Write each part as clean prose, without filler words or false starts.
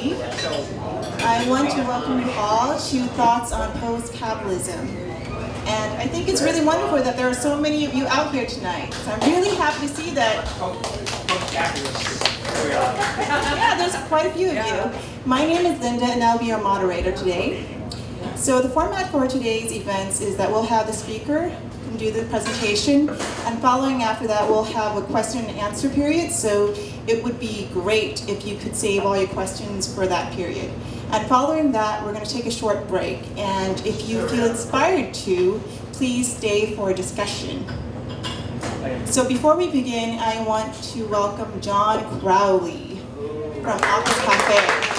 evening. I want to welcome you all to Thoughts on Post-Capitalism. And I think it's really wonderful that there are so many of you out here tonight. So I'm really happy to see that. Yeah, there's quite a few of you. My name is Linda and I'll be your moderator today. So the format for today's events is that we'll have the speaker do the presentation, and following after that we'll have a question and answer period, so it would be great if you could save all your questions for that period. And following that, we're going to take a short break, and if you feel inspired to, please stay for a discussion. So before we begin, I want to welcome John Crowley from Office Cafe.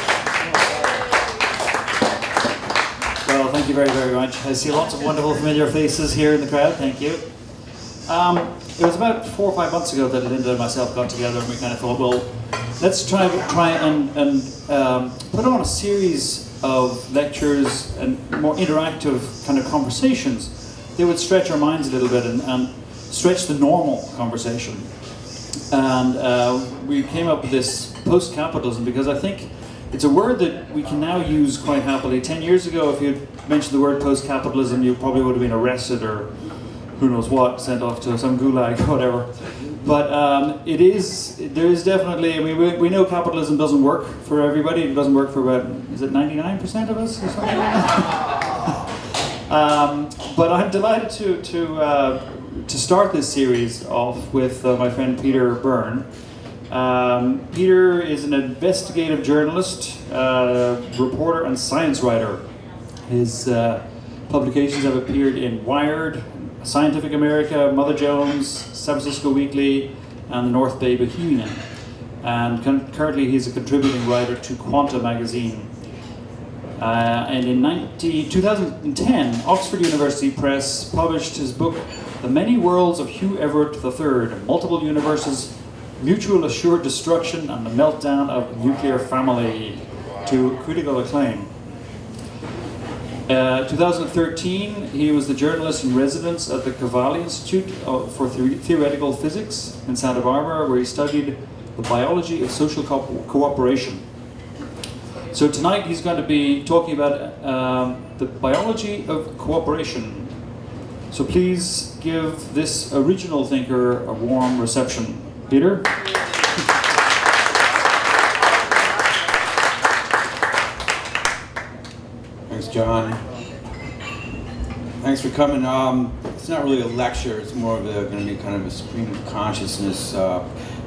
Well, thank you very, very much. I see lots of wonderful familiar faces here in the crowd. Thank you. It was about 4 or 5 months ago that Linda and myself got together and we kind of thought, well, let's try and put on a series of lectures and more interactive kind of conversations. They would stretch our minds a little bit and stretch the normal conversation. And we came up with this post-capitalism because I think it's a word that we can now use quite happily. 10 years ago, if you mentioned the word post-capitalism, you probably would have been arrested or who knows what, sent off to some gulag or whatever. But there is definitely, I mean, we know capitalism doesn't work for everybody. It doesn't work for about, is it 99% of us or something like that? But I'm delighted to start this series off with my friend Peter Byrne. Peter is an investigative journalist, reporter and science writer. His publications have appeared in Wired, Scientific America, Mother Jones, San Francisco Weekly, and the North Bay Bohemian. And currently he's a contributing writer to Quanta magazine. And in 2010, Oxford University Press published his book, The Many Worlds of Hugh Everett III, Multiple Universes, Mutual Assured Destruction and the Meltdown of Nuclear Family, to critical acclaim. 2013, he was the journalist in residence at the Cavalli Institute for Theoretical Physics in Santa Barbara, where he studied the biology of social cooperation. So tonight he's going to be talking about the biology of cooperation. So please give this original thinker a warm reception. Peter? Thanks, John. Thanks for coming. It's not really a lecture, it's more of going to be kind of a stream of consciousness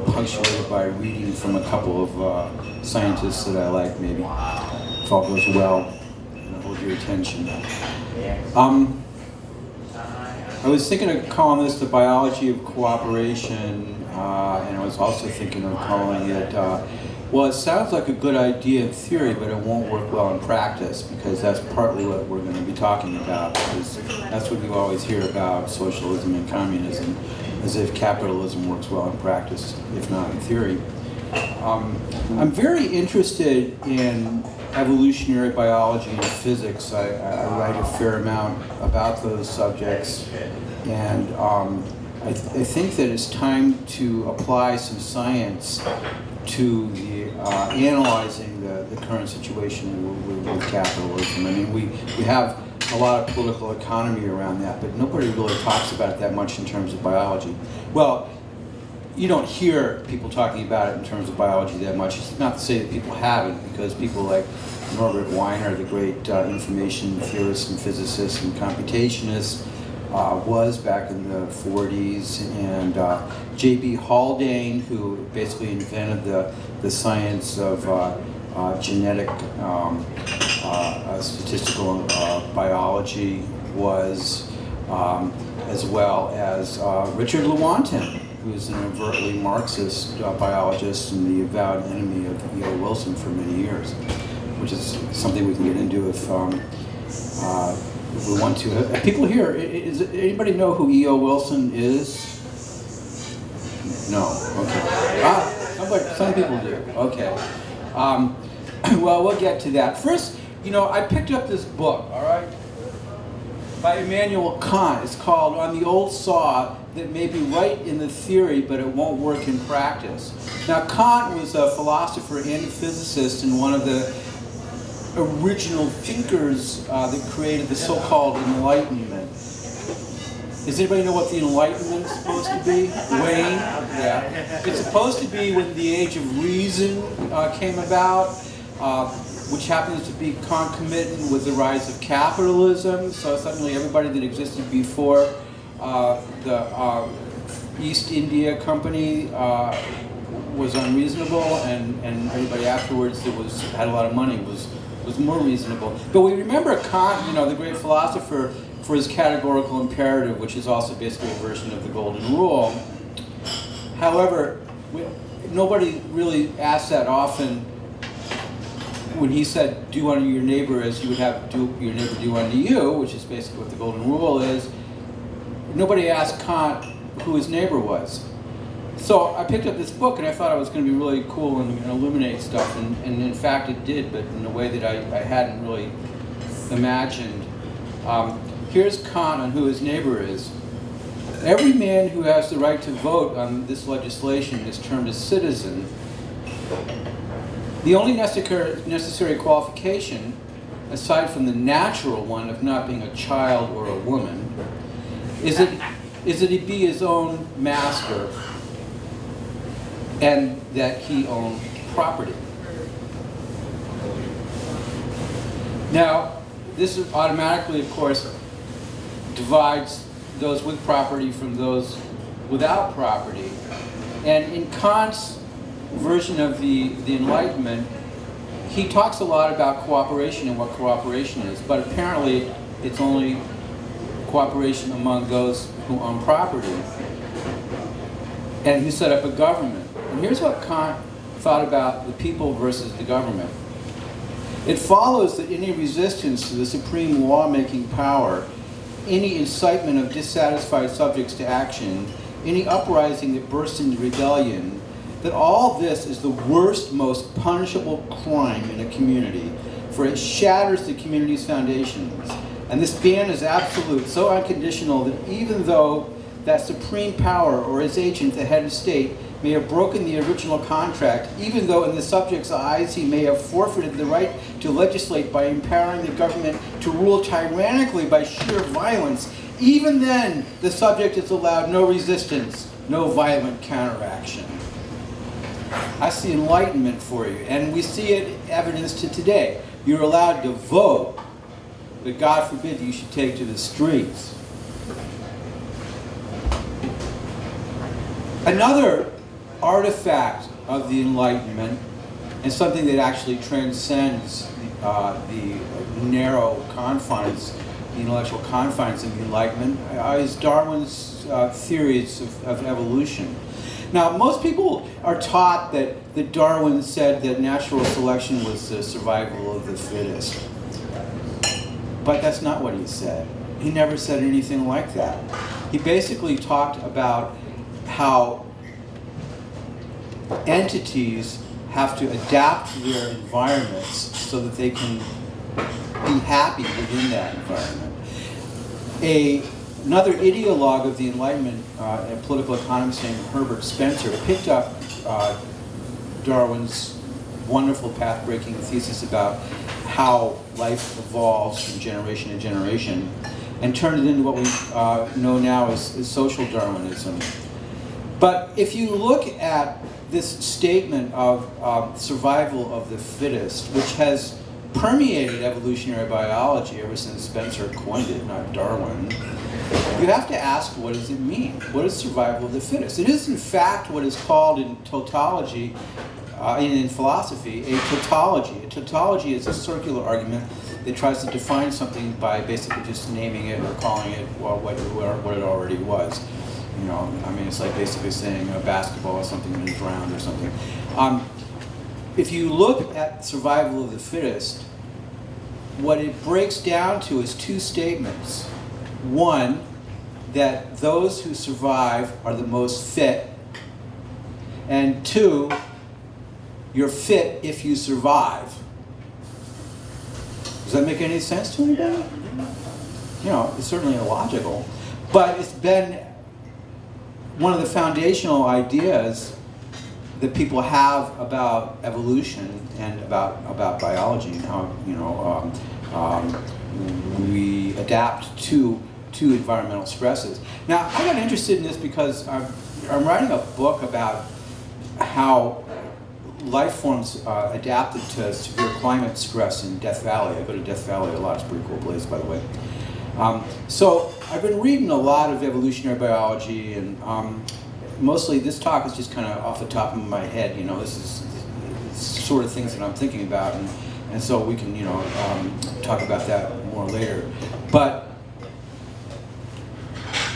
punctuated by reading from a couple of scientists that I like, maybe, if all goes well, and hold your attention. I was thinking of calling this the biology of cooperation, and I was also thinking of calling it, well, it sounds like a good idea in theory, but it won't work well in practice, because that's partly what we're going to be talking about, because that's what you always hear about socialism and communism, as if capitalism works well in practice, if not in theory. I'm very interested in evolutionary biology and physics. I write a fair amount about those subjects, and I think that it's time to apply some science to the analyzing the current situation with capitalism. I mean, we have a lot of political economy around that, but nobody really talks about it that much in terms of biology. Well, you don't hear people talking about it in terms of biology that much. It's not to say that people haven't, because people like Norbert Wiener, the great information theorist and physicist and computationist, was back in the 40s, and J.B. Haldane, who basically invented the science of genetic statistical biology, was, as well as Richard Lewontin, who is an overtly Marxist biologist and the avowed enemy of E.O. Wilson for many years, which is something we can get into if we want to. People here, anybody know who E.O. Wilson is? No. Okay. Some people do. Okay. Well, we'll get to that. First, I picked up this book, all right, by Immanuel Kant. It's called On the Old Saw, that may be right in the theory, but it won't work in practice. Now, Kant was a philosopher and a physicist and one of the original thinkers that created the so-called Enlightenment. Does anybody know what the Enlightenment is supposed to be? Wayne? Yeah. It's supposed to be when the age of reason came about, which happens to be concomitant with the rise of capitalism. So suddenly everybody that existed before the East India Company was unreasonable, and everybody afterwards that had a lot of money was more reasonable. But we remember Kant, you know, the great philosopher, for his categorical imperative, which is also basically a version of the Golden Rule. However, nobody really asked that often when he said, do unto your neighbor as you would have your neighbor do unto you, which is basically what the Golden Rule is. Nobody asked Kant who his neighbor was. So I picked up this book and I thought it was going to be really cool and illuminate stuff, and in fact it did, but in a way that I hadn't really imagined. Here's Kant on who his neighbor is. Every man who has the right to vote on this legislation is termed a citizen. The only necessary qualification, aside from the natural one of not being a child or a woman, is that he be his own master and that he own property. Now, this automatically, of course, divides those with property from those without property. And in Kant's version of the Enlightenment, he talks a lot about cooperation and what cooperation is, but apparently it's only cooperation among those who own property and who set up a government. And here's what Kant thought about the people versus the government. It follows that any resistance to the supreme lawmaking power, any incitement of dissatisfied subjects to action, any uprising that bursts into rebellion, that all this is the worst, most punishable crime in a community, for it shatters the community's foundations. And this ban is absolute, so unconditional, that even though that supreme power or its agent, the head of state, may have broken the original contract, even though in the subject's eyes he may have forfeited the right to legislate by empowering the government to rule tyrannically by sheer violence, even then the subject is allowed no resistance, no violent counteraction. That's the Enlightenment for you, and we see it evidenced to today. You're allowed to vote, but God forbid you should take to the streets. Another artifact of the Enlightenment, and something that actually transcends the narrow confines, the intellectual confines of the Enlightenment, is Darwin's theories of evolution. Now, most people are taught that Darwin said that natural selection was the survival of the fittest. But that's not what he said. He never said anything like that. He basically talked about how entities have to adapt to their environments so that they can be happy within that environment. Another ideologue of the Enlightenment, a political economist named Herbert Spencer, picked up Darwin's wonderful path-breaking thesis about how life evolves from generation to generation and turned it into what we know now as social Darwinism. But if you look at this statement of survival of the fittest, which has permeated evolutionary biology ever since Spencer coined it, not Darwin, you have to ask, what does it mean? What is survival of the fittest? It is in fact what is called in tautology, in philosophy, a tautology. A tautology is a circular argument that tries to define something by basically just naming it or calling it what it already was. You know, I mean, it's like basically saying a basketball is something that is round or something. If you look at survival of the fittest, what it breaks down to is two statements. One, that those who survive are the most fit. And two, you're fit if you survive. Does that make any sense to anybody? You know, it's certainly illogical, but it's been one of the foundational ideas that people have about evolution and about biology and how we adapt to environmental stresses. Now, I got interested in this because I'm writing a book about how life forms adapted to severe climate stress in Death Valley. I go to Death Valley a lot. It's a pretty cool place, by the way. So I've been reading a lot of evolutionary biology, and mostly this talk is just kind of off the top of my head. You know, this is sort of things that I'm thinking about, and so we can, talk about that more later. But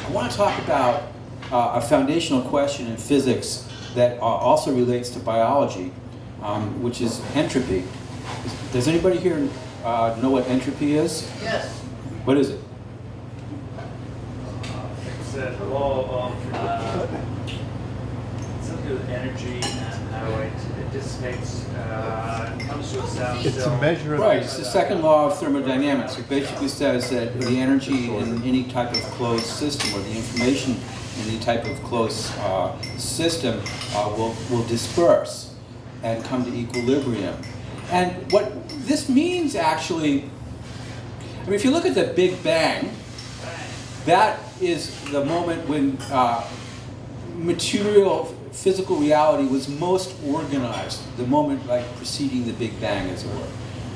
I want to talk about a foundational question in physics that also relates to biology, which is entropy. Does anybody here know what entropy is? Yes. What is it? It's a law of something with energy and how it dissipates, comes to a sound. It's a measure of Right, it's the second law of thermodynamics. It basically says that the energy in any type of closed system, or the information in any type of closed system, will disperse and come to equilibrium. And what this means actually, I mean, if you look at the Big Bang, that is the moment when material, physical reality was most organized, the moment like preceding the Big Bang, as it were.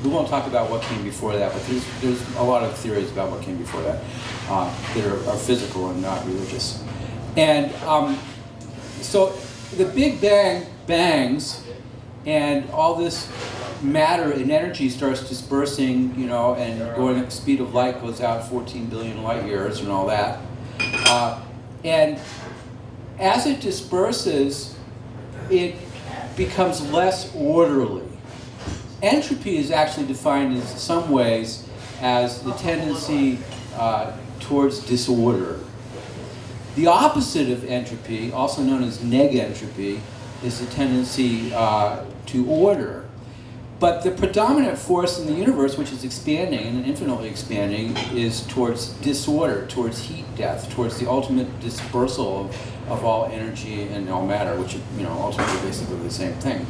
We won't talk about what came before that, but there's a lot of theories about what came before that that are physical and not religious. And so the Big Bang bangs, and all this matter and energy starts dispersing, and going at the speed of light, goes out 14 billion light years and all that. And as it disperses, it becomes less orderly. Entropy is actually defined in some ways as the tendency towards disorder. The opposite of entropy, also known as negentropy, is the tendency to order. But the predominant force in the universe, which is expanding and infinitely expanding, is towards disorder, towards heat death, towards the ultimate dispersal of all energy and all matter, which ultimately basically the same thing.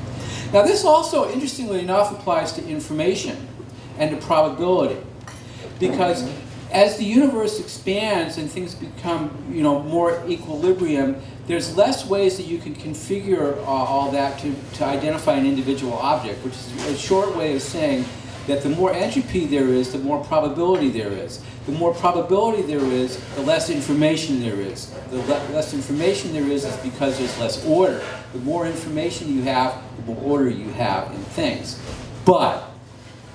Now this also, interestingly enough, applies to information and to probability, because as the universe expands and things become more equilibrium, there's less ways that you can configure all that to identify an individual object, which is a short way of saying that the more entropy there is, the more probability there is. The more probability there is, the less information there is. The less information there is because there's less order. The more information you have, the more order you have in things. But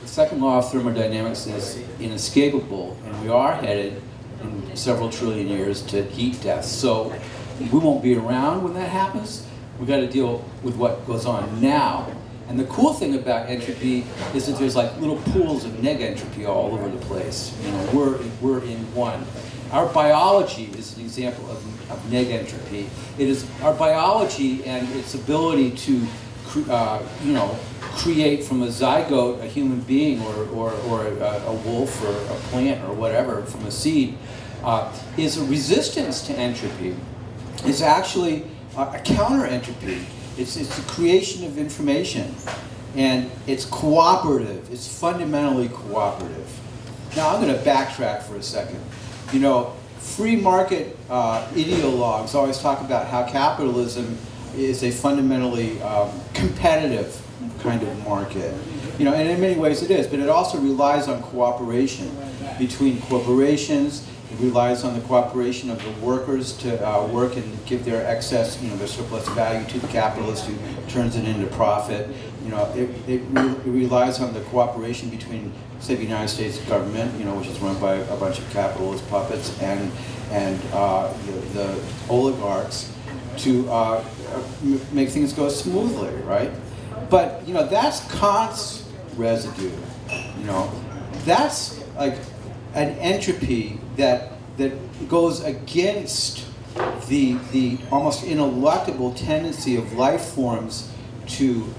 the second law of thermodynamics is inescapable, and we are headed in several trillion years to heat death. So we won't be around when that happens. We've got to deal with what goes on now. And the cool thing about entropy is that there's like little pools of negentropy all over the place. We're in one. Our biology is an example of negentropy. It is our biology and its ability to create from a zygote a human being or a wolf or a plant or whatever from a seed is a resistance to entropy. It's actually a counter-entropy. It's the creation of information, and it's cooperative. It's fundamentally cooperative. Now I'm going to backtrack for a second. Free market ideologues always talk about how capitalism is a fundamentally competitive kind of market. And in many ways it is, but it also relies on cooperation between corporations. It relies on the cooperation of the workers to work and give their excess, their surplus value to the capitalist who turns it into profit. It relies on the cooperation between, say, the United States government, which is run by a bunch of capitalist puppets, and the oligarchs to make things go smoothly, right? But that's Kant's residue. That's like an entropy that goes against the almost ineluctable tendency of life forms to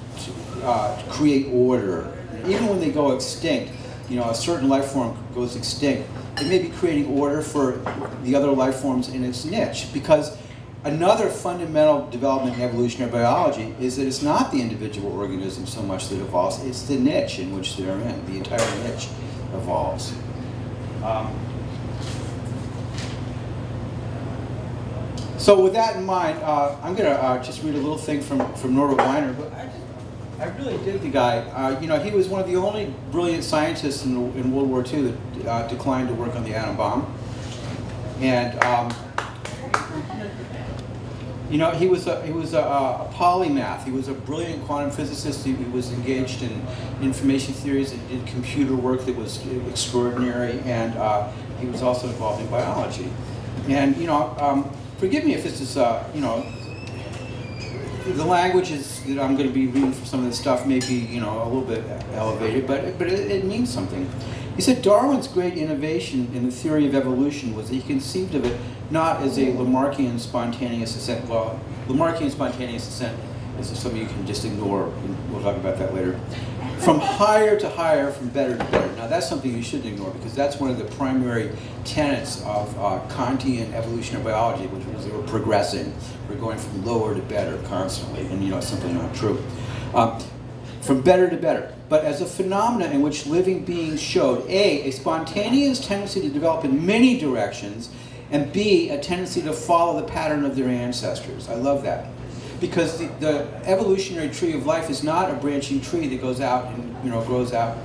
create order. Even when they go extinct, a certain life form goes extinct, it may be creating order for the other life forms in its niche, because another fundamental development in evolutionary biology is that it's not the individual organism so much that evolves, it's the niche in which they're in. The entire niche evolves. So with that in mind, I'm going to just read a little thing from Norbert Weiner. But I really dig the guy. You know, he was one of the only brilliant scientists in World War II that declined to work on the atom bomb. And you know, he was a polymath. He was a brilliant quantum physicist. He was engaged in information theories and did computer work that was extraordinary. And he was also involved in biology. And you know, forgive me if this is you know, the languages that I'm going to be reading for some of this stuff may be, you know, a little bit elevated, but it means something. He said Darwin's great innovation in the theory of evolution was that he conceived of it not as a Lamarckian spontaneous ascent. Well, Lamarckian spontaneous ascent is something you can just ignore. We'll talk about that later. From higher to higher, from better to better. Now that's something you shouldn't ignore because that's one of the primary tenets of Kantian evolutionary biology, which was they were progressing. We're going from lower to better constantly, and you know, it's simply not true. From better to better. But as a phenomena in which living beings showed A, a spontaneous tendency to develop in many directions, and B, a tendency to follow the pattern of their ancestors. I love that. Because the evolutionary tree of life is not a branching tree that goes out and, you know, grows out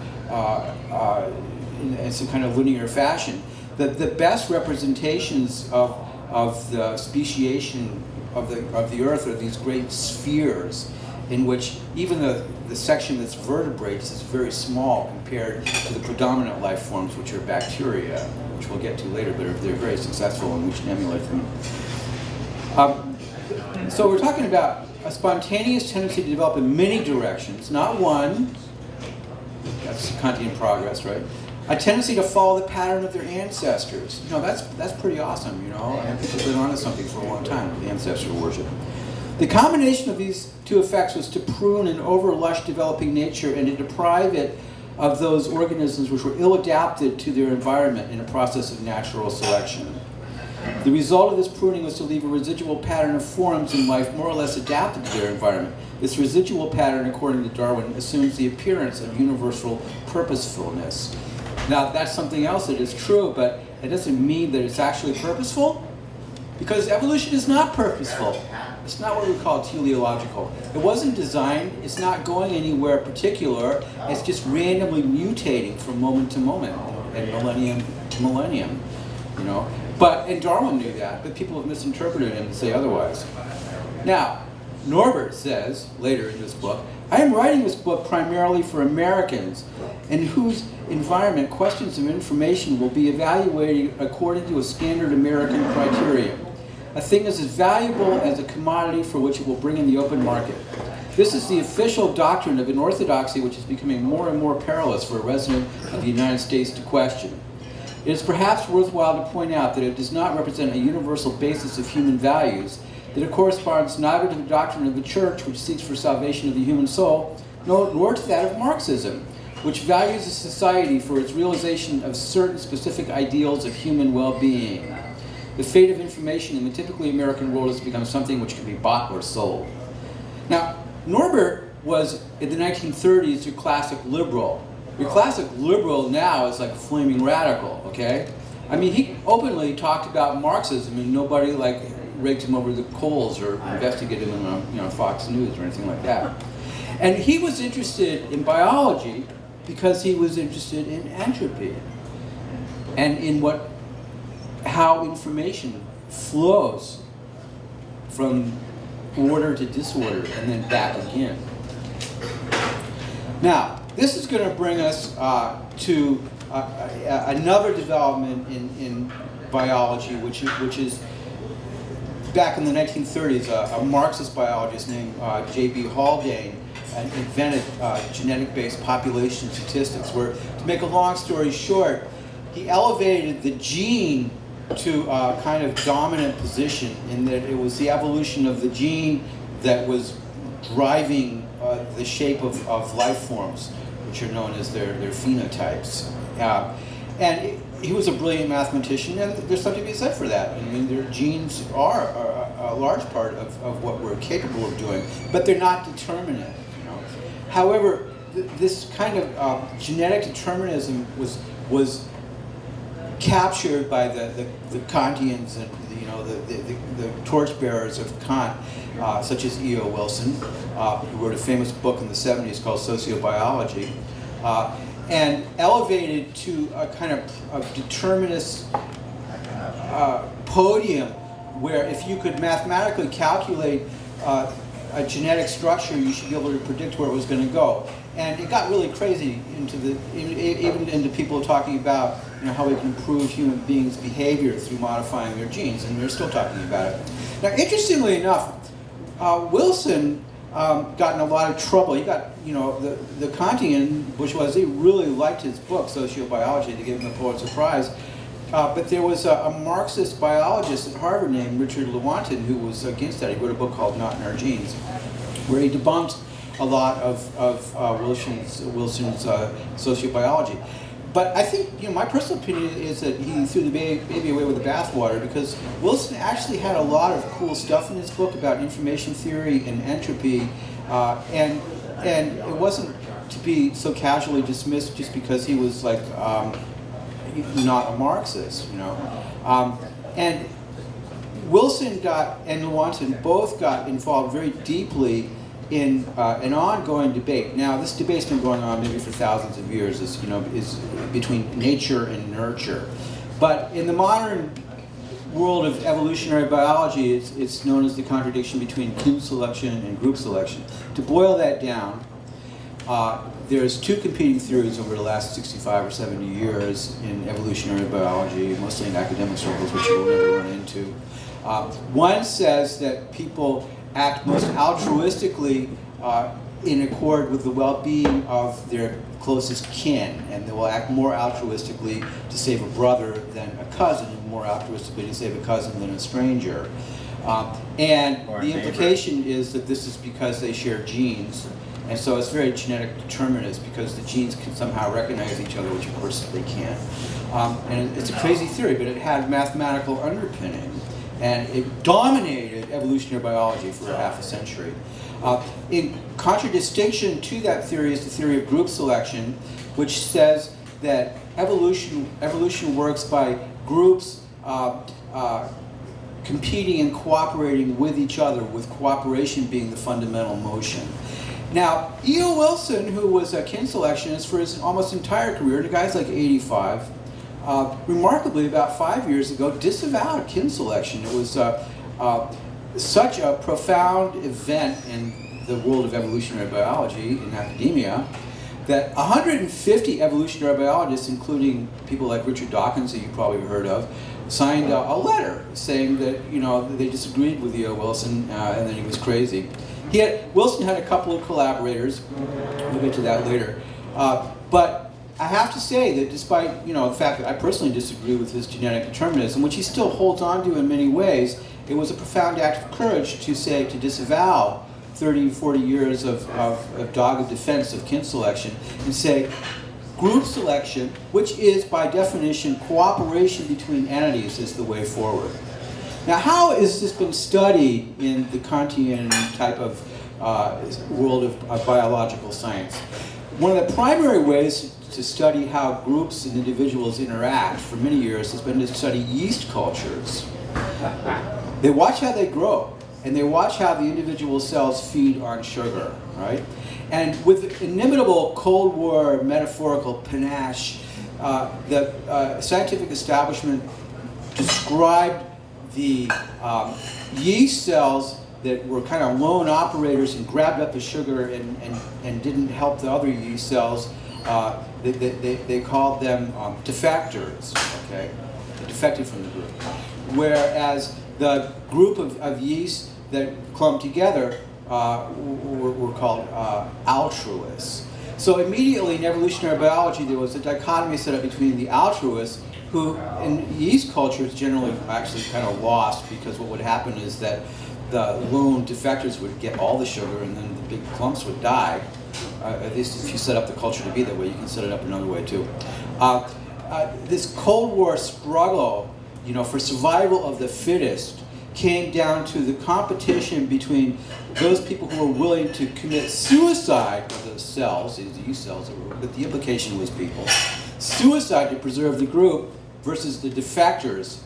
in some kind of linear fashion. The best representations of the speciation of the earth are these great spheres in which even the section that's vertebrates is very small compared to the predominant life forms, which are bacteria, which we'll get to later, but they're very successful and we should emulate them. So we're talking about a spontaneous tendency to develop in many directions, not one. That's Kantian progress, right? A tendency to follow the pattern of their ancestors. You know, that's pretty awesome, you know, and people have been onto something for a long time, ancestor worship. The combination of these two effects was to prune an over-lush developing nature and to deprive it of those organisms which were ill-adapted to their environment in a process of natural selection. The result of this pruning was to leave a residual pattern of forms in life more or less adapted to their environment. This residual pattern, according to Darwin, assumes the appearance of universal purposefulness. Now, that's something else that is true, but it doesn't mean that it's actually purposeful, because evolution is not purposeful. It's not what we call teleological. It wasn't designed, it's not going anywhere particular, it's just randomly mutating from moment to moment and millennium to millennium, you know. And Darwin knew that, but people have misinterpreted him to say otherwise. Now, Norbert says, later in this book, I am writing this book primarily for Americans in whose environment questions of information will be evaluated according to a standard American criterion. A thing is as valuable as a commodity for which it will bring in the open market. This is the official doctrine of an orthodoxy which is becoming more and more perilous for a resident of the United States to question. It is perhaps worthwhile to point out that it does not represent a universal basis of human values, that it corresponds neither to the doctrine of the Church, which seeks for salvation of the human soul, nor to that of Marxism, which values a society for its realization of certain specific ideals of human well-being. The fate of information in the typically American world has become something which can be bought or sold. Now, Norbert was, in the 1930s, your classic liberal. Your classic liberal now is like a flaming radical, okay? I mean, he openly talked about Marxism and nobody like raked him over the coals or investigated him on Fox News or anything like that. And he was interested in biology because he was interested in entropy and in how information flows from order to disorder and then back again. Now, this is going to bring us to another development in biology, which is back in the 1930s, a Marxist biologist named J.B. Haldane invented genetic-based population statistics, where, to make a long story short, he elevated the gene to a kind of dominant position in that it was the evolution of the gene that was driving the shape of life forms, which are known as their phenotypes. And he was a brilliant mathematician, and there's something to be said for that. I mean, their genes are a large part of what we're capable of doing, but they're not determinate. You know? However, this kind of genetic determinism was captured by the Kantians and the torchbearers of Kant, such as E.O. Wilson, who wrote a famous book in the 70s called Sociobiology, and elevated to a kind of determinist podium where if you could mathematically calculate a genetic structure, you should be able to predict where it was going to go. And it got really crazy even into people talking about how we can improve human beings' behavior through modifying their genes, and they're still talking about it. Now, interestingly enough, Wilson got in a lot of trouble. He got, the Kantian bourgeoisie really liked his book, Sociobiology. They gave him the Pulitzer Prize. But there was a Marxist biologist at Harvard named Richard Lewontin who was against that. He wrote a book called Not in Our Genes, where he debunked a lot of Wilson's sociobiology. But I think, my personal opinion is that he threw the baby away with the bathwater, because Wilson actually had a lot of cool stuff in his book about information theory and entropy, and it wasn't to be so casually dismissed just because he was like not a Marxist, and Wilson and Lewontin both got involved very deeply in an ongoing debate. Now, this debate's been going on maybe for thousands of years, is between nature and nurture. But in the modern world of evolutionary biology, it's known as the contradiction between clue selection and group selection. To boil that down, there's two competing theories over the last 65 or 70 years in evolutionary biology, mostly in academic circles, which we'll never run into. One says that people act most altruistically in accord with the well-being of their closest kin, and they will act more altruistically to save a brother than a cousin, and more altruistically to save a cousin than a stranger. And the implication is that this is because they share genes, and so it's very genetic determinist, because the genes can somehow recognize each other, which of course they can't. And it's a crazy theory, but it had mathematical underpinning. And it dominated evolutionary biology for half a century. In contradistinction to that theory is the theory of group selection, which says that evolution works by groups competing and cooperating with each other, with cooperation being the fundamental motion. Now, E.O. Wilson, who was a kin selectionist for his almost entire career, the guy's like 85, remarkably, about 5 years ago, disavowed kin selection. It was such a profound event in the world of evolutionary biology in academia that 150 evolutionary biologists, including people like Richard Dawkins, who you probably heard of, signed a letter saying that they disagreed with E.O. Wilson and that he was crazy. Wilson had a couple of collaborators. We'll get to that later, but I have to say that despite the fact that I personally disagree with his genetic determinism, which he still holds on to in many ways, it was a profound act of courage to disavow 30, 40 years of dogged defense of kin selection and say group selection, which is by definition cooperation between entities, is the way forward. Now, how has this been studied in the Kantian type of world of biological science? One of the primary ways to study how groups and individuals interact for many years has been to study yeast cultures. They watch how they grow, and they watch how the individual cells feed on sugar, right? And with inimitable Cold War metaphorical panache, the scientific establishment described the yeast cells that were kind of lone operators and grabbed up the sugar and didn't help the other yeast cells. They called them defectors, okay? They defected from the group. Whereas the group of yeast that clumped together were called altruists. So immediately in evolutionary biology, there was a dichotomy set up between the altruists, who in yeast cultures generally actually kind of lost, because what would happen is that the lone defectors would get all the sugar and then the big clumps would die. At least if you set up the culture to be that way, you can set it up another way too. this Cold War struggle, for survival of the fittest came down to the competition between those people who were willing to commit suicide with those cells, these cells, but the implication was people, suicide to preserve the group versus the defectors,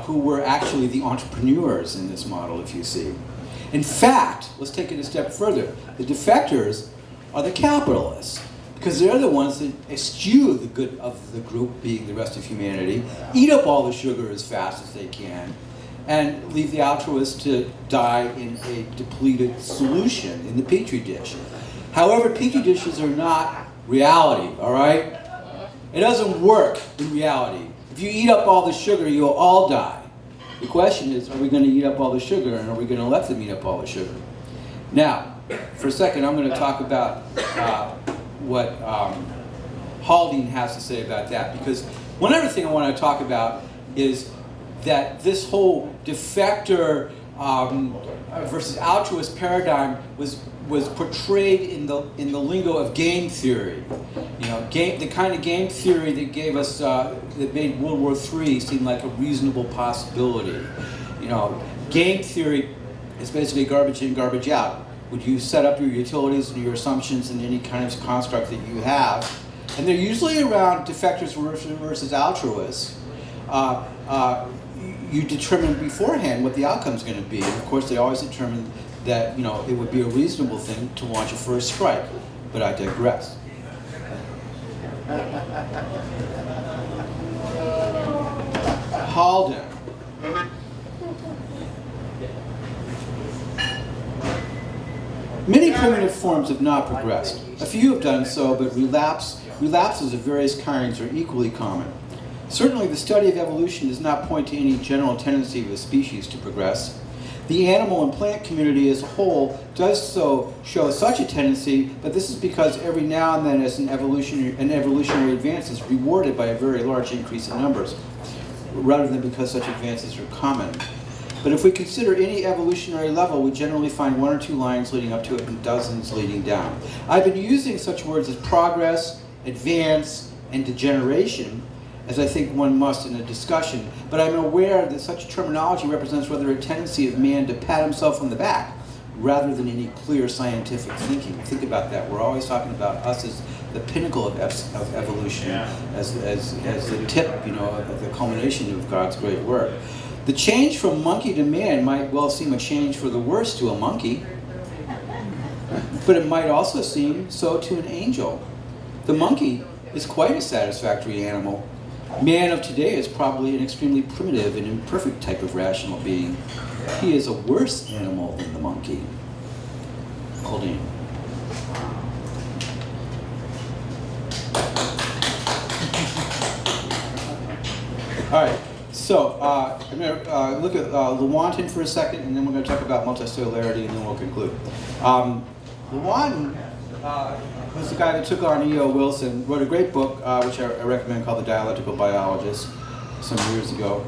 who were actually the entrepreneurs in this model, if you see. In fact, let's take it a step further. The defectors are the capitalists, because they're the ones that eschew the good of the group, being the rest of humanity, eat up all the sugar as fast as they can, and leave the altruists to die in a depleted solution in the petri dish. However, petri dishes are not reality, all right? It doesn't work in reality. If you eat up all the sugar, you'll all die. The question is, are we going to eat up all the sugar, and are we going to let them eat up all the sugar? Now, for a second, I'm going to talk about what Haldane has to say about that, because one other thing I want to talk about is that this whole defector versus altruist paradigm was portrayed in the lingo of game theory. The kind of game theory that gave us that made World War III seem like a reasonable possibility. Game theory is basically garbage in, garbage out. Would you set up your utilities and your assumptions in any kind of construct that you have? And they're usually around defectors versus altruists. You determine beforehand what the outcome's going to be. And of course, they always determine that it would be a reasonable thing to launch a first strike. But I digress. Haldane. Many primitive forms have not progressed. A few have done so, but relapses of various kinds are equally common. Certainly, the study of evolution does not point to any general tendency of a species to progress. The animal and plant community as a whole does so show such a tendency, but this is because every now and then as an evolutionary advance is rewarded by a very large increase in numbers, rather than because such advances are common. But if we consider any evolutionary level, we generally find one or two lines leading up to it and dozens leading down. I've been using such words as progress, advance, and degeneration, as I think one must in a discussion, but I'm aware that such terminology represents rather a tendency of man to pat himself on the back, rather than any clear scientific thinking. Think about that. We're always talking about us as the pinnacle of evolution, as the tip, of the culmination of God's great work. The change from monkey to man might well seem a change for the worse to a monkey, but it might also seem so to an angel. The monkey is quite a satisfactory animal. Man of today is probably an extremely primitive and imperfect type of rational being. He is a worse animal than the monkey. Haldane. All right, so I'm going to look at Lewontin for a second, and then we're going to talk about multicellularity, and then we'll conclude. Lewontin was the guy that took on E.O. Wilson, wrote a great book, which I recommend, called The Dialectical Biologist, some years ago.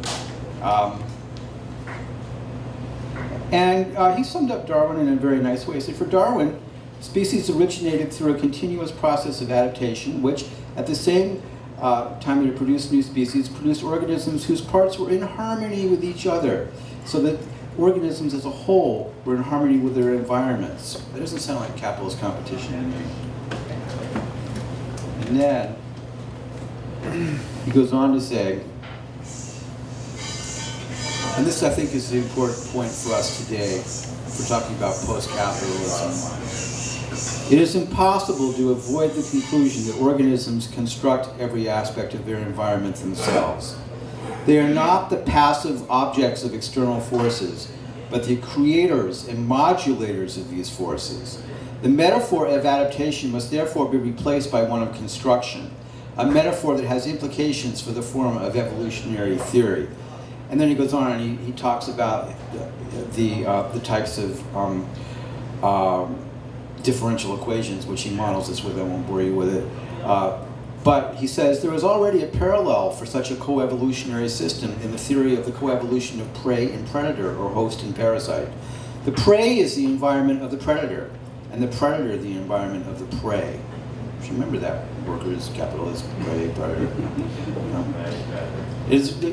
And he summed up Darwin in a very nice way. He said, for Darwin, species originated through a continuous process of adaptation, which at the same time that it produced new species, produced organisms whose parts were in harmony with each other, so that organisms as a whole were in harmony with their environments. That doesn't sound like capitalist competition to me. And then he goes on to say, and this I think is the important point for us today, if we're talking about post-capitalism. It is impossible to avoid the conclusion that organisms construct every aspect of their environment themselves. They are not the passive objects of external forces, but the creators and modulators of these forces. The metaphor of adaptation must therefore be replaced by one of construction, a metaphor that has implications for the form of evolutionary theory. And then he goes on and he talks about the types of differential equations, which he models this with. I won't bore you with it. But he says there is already a parallel for such a coevolutionary system in the theory of the coevolution of prey and predator, or host and parasite. The prey is the environment of the predator, and the predator the environment of the prey. Just remember that. workers, capitalism, right?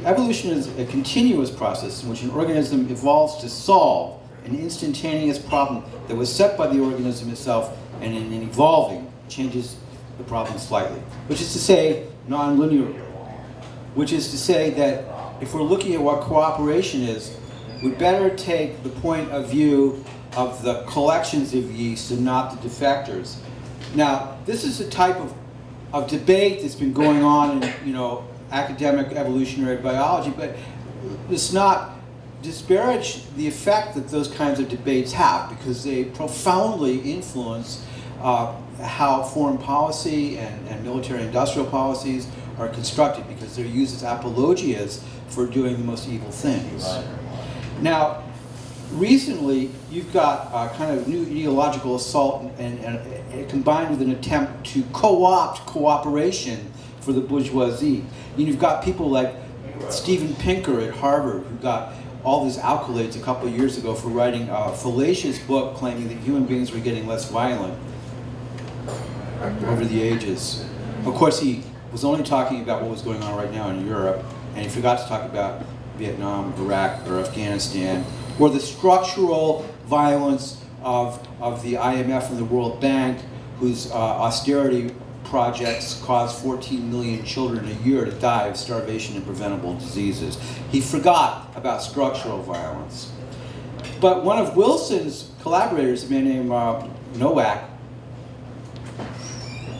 Evolution is a continuous process in which an organism evolves to solve an instantaneous problem that was set by the organism itself, and in evolving changes the problem slightly, which is to say non-linearly, which is to say that if we're looking at what cooperation is, we better take the point of view of the collections of yeast and not the defectors. Now, this is a type of debate that's been going on in, you know, academic evolutionary biology, but let's not disparage the effect that those kinds of debates have, because they profoundly influence how foreign policy and military-industrial policies are constructed, because they're used as apologias for doing the most evil things. Now, recently, you've got a kind of new ideological assault and combined with an attempt to co-opt cooperation for the bourgeoisie. You've got people like Steven Pinker at Harvard, who got all these accolades a couple of years ago for writing a fallacious book claiming that human beings were getting less violent over the ages. Of course, he was only talking about what was going on right now in Europe, and he forgot to talk about Vietnam, Iraq, or Afghanistan, or the structural violence of the IMF and the World Bank, whose austerity projects cause 14 million children a year to die of starvation and preventable diseases. He forgot about structural violence. But one of Wilson's collaborators, a man named Nowak,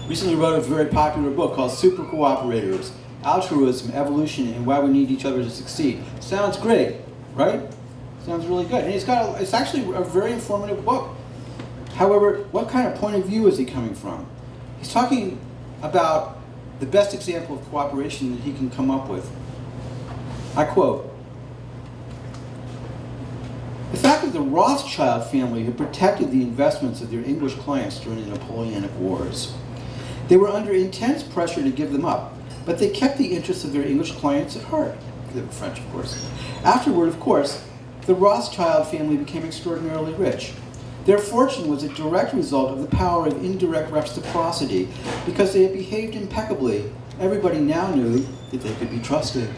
recently wrote a very popular book called Super Cooperators: Altruism, Evolution, and Why We Need Each Other to Succeed. Sounds great, right? Sounds really good. And it's actually a very informative book. However, what kind of point of view is he coming from? He's talking about the best example of cooperation that he can come up with. I quote, "The fact that the Rothschild family had protected the investments of their English clients during the Napoleonic Wars. They were under intense pressure to give them up, but they kept the interests of their English clients at heart." They were French, of course. "Afterward, of course, the Rothschild family became extraordinarily rich. Their fortune was a direct result of the power of indirect reciprocity. Because they had behaved impeccably, everybody now knew that they could be trusted."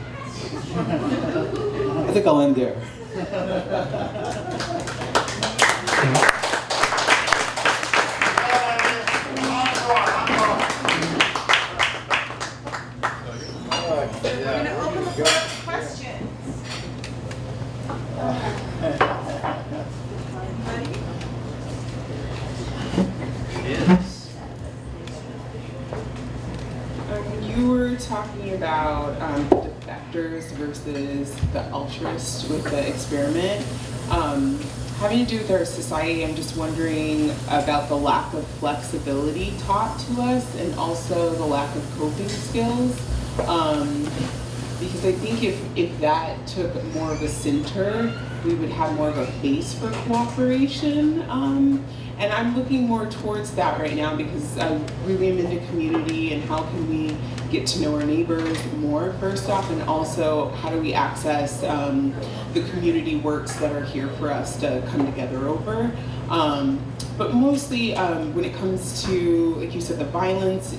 I think I'll end there. We're going to open the floor to questions. You were talking about defectors versus the altruists with the experiment. Having to do with our society, I'm just wondering about the lack of flexibility taught to us, and also the lack of coping skills. Because I think if that took more of a center, we would have more of a base for cooperation. And I'm looking more towards that right now, because I really am into community and how can we get to know our neighbors more, first off, and also how do we access the community works that are here for us to come together over. But mostly when it comes to, like you said, the violence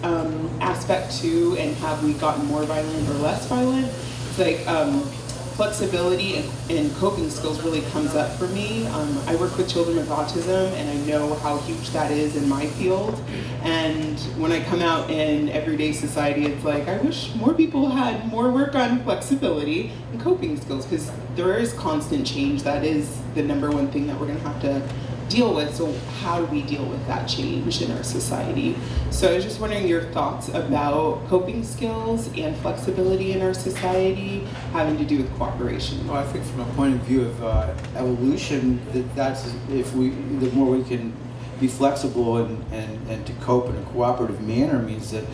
aspect too, and have we gotten more violent or less violent, it's like flexibility and coping skills really comes up for me. I work with children with autism, and I know how huge that is in my field. And when I come out in everyday society, it's like, I wish more people had more work on flexibility and coping skills, because there is constant change. That is the number one thing that we're gonna have to deal with. So how do we deal with that change in our society? So I was just wondering your thoughts about coping skills and flexibility in our society having to do with cooperation. Well, I think from a point of view of evolution, that's if the more we can be flexible and to cope in a cooperative manner means that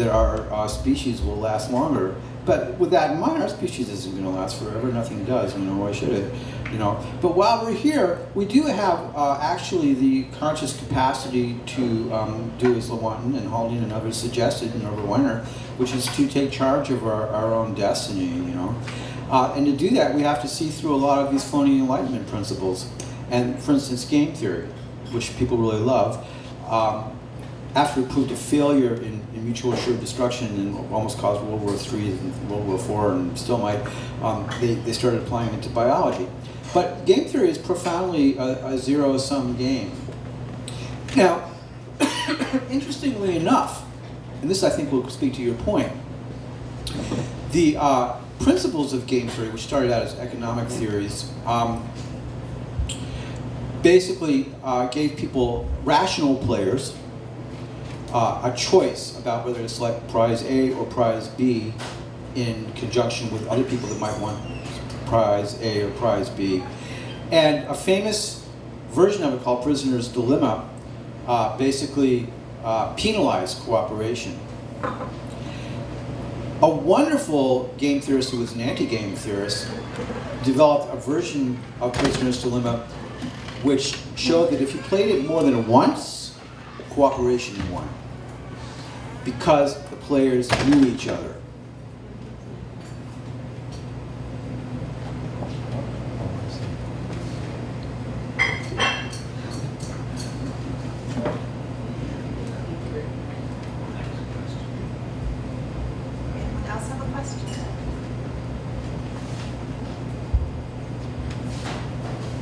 our species will last longer. But with that in mind, our species isn't going to last forever. Nothing does. Why should it? But while we're here, we do have actually the conscious capacity to do as Lewontin and Haldane and others suggested, and Norbert Weiner, which is to take charge of our own destiny. And to do that, we have to see through a lot of these phony Enlightenment principles. And for instance, game theory, which people really love. after it proved a failure in mutual assured destruction and almost caused World War III and World War IV and still might, they started applying it to biology. But game theory is profoundly a zero-sum game. Now, interestingly enough, and this I think will speak to your point, the principles of game theory, which started out as economic theories, basically gave people, rational players, a choice about whether to select prize A or prize B in conjunction with other people that might want prize A or prize B. And a famous version of it called Prisoner's Dilemma basically penalized cooperation. A wonderful game theorist who was an anti-game theorist developed a version of Prisoner's Dilemma which showed that if you played it more than once, cooperation won, because the players knew each other. Anyone else have a question?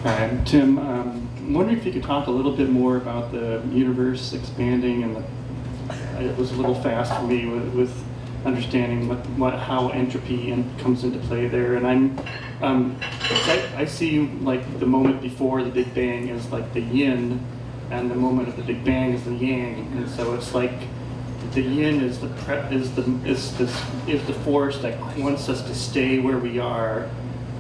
Hi, I'm Tim. I'm wondering if you could talk a little bit more about the universe expanding, and it was a little fast for me with understanding how entropy comes into play there. And I see like the moment before the Big Bang is like the yin, and the moment of the Big Bang is the yang. And so it's like the yin is the force that wants us to stay where we are.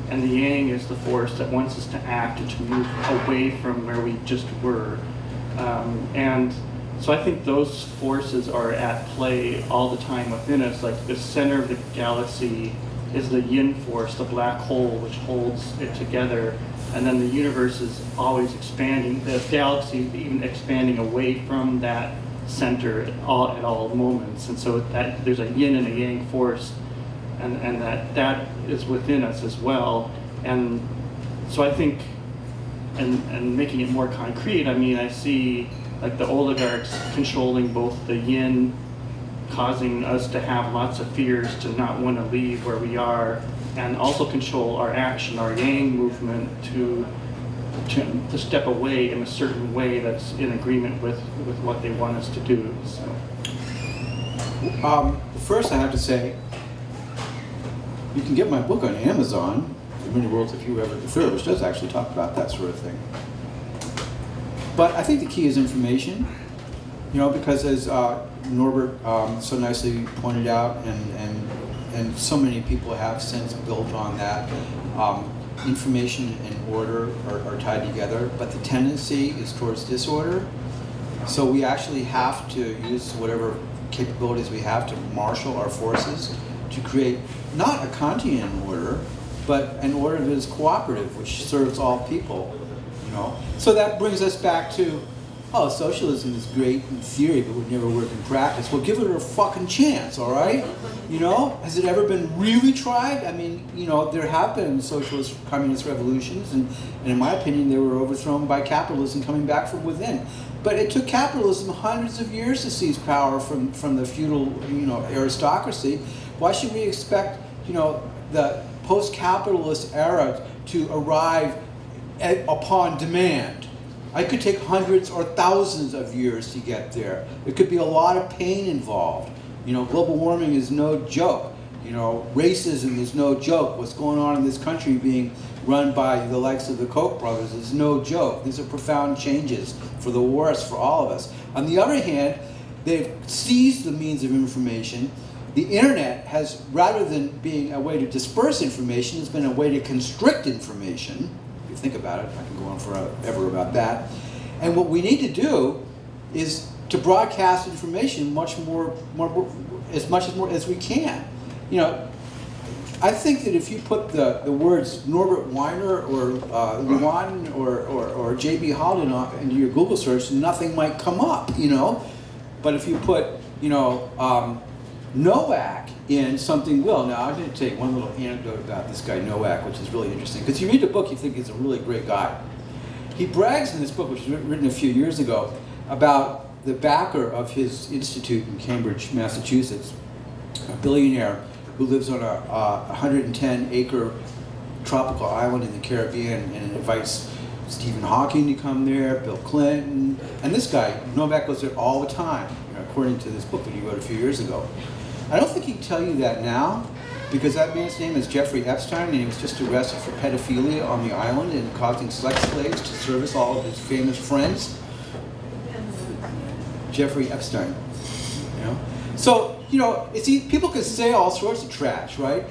And the yang is the force that wants us to act and to move away from where we just were. And so I think those forces are at play all the time within us. Like the center of the galaxy is the yin force, the black hole, which holds it together. And then the universe is always expanding. The galaxy is even expanding away from that center at all moments. And so there's a yin and a yang force. And that is within us as well. And so I think, and making it more concrete, I mean, I see like the oligarchs controlling both the yin, causing us to have lots of fears to not want to leave where we are, and also control our action, our yang movement to step away in a certain way that's in agreement with what they want us to do. So. First I have to say, you can get my book on Amazon, The Many Worlds of You Ever the Third, which does actually talk about that sort of thing. But I think the key is information, because as Norbert so nicely pointed out, and so many people have since built on that, information and order are tied together, but the tendency is towards disorder. So we actually have to use whatever capabilities we have to marshal our forces to create not a Kantian order, but an order that is cooperative, which serves all people. So that brings us back to, socialism is great in theory, but would never work in practice. Well, give it a fucking chance, all right? Has it ever been really tried? I mean, there have been socialist, communist revolutions, and in my opinion, they were overthrown by capitalism coming back from within. But it took capitalism hundreds of years to seize power from the feudal, aristocracy. Why should we expect, the post-capitalist era to arrive upon demand? It could take hundreds or thousands of years to get there. There could be a lot of pain involved. Global warming is no joke. Racism is no joke. What's going on in this country being run by the likes of the Koch brothers is no joke. These are profound changes for the worse for all of us. On the other hand, they've seized the means of information. The internet has, rather than being a way to disperse information, has been a way to constrict information. If you think about it, I can go on forever about that. And what we need to do is to broadcast information as much as we can. I think that if you put the words Norbert Weiner or Luan or J.B. Holden into your Google search, nothing might come up, But if you put, Nowak in, something will. Now, I'm going to take one little anecdote about this guy Nowak, which is really interesting. Because you read the book, you think he's a really great guy. He brags in this book, which was written a few years ago, about the backer of his institute in Cambridge, Massachusetts, a billionaire who lives on a 110-acre tropical island in the Caribbean, and invites Stephen Hawking to come there, Bill Clinton, and this guy, Novak, goes there all the time, according to this book that he wrote a few years ago. I don't think he'd tell you that now, because that man's name is Jeffrey Epstein, and he was just arrested for pedophilia on the island and causing sex slaves to service all of his famous friends. Jeffrey Epstein, you know? So, you know, people can say all sorts of trash, right?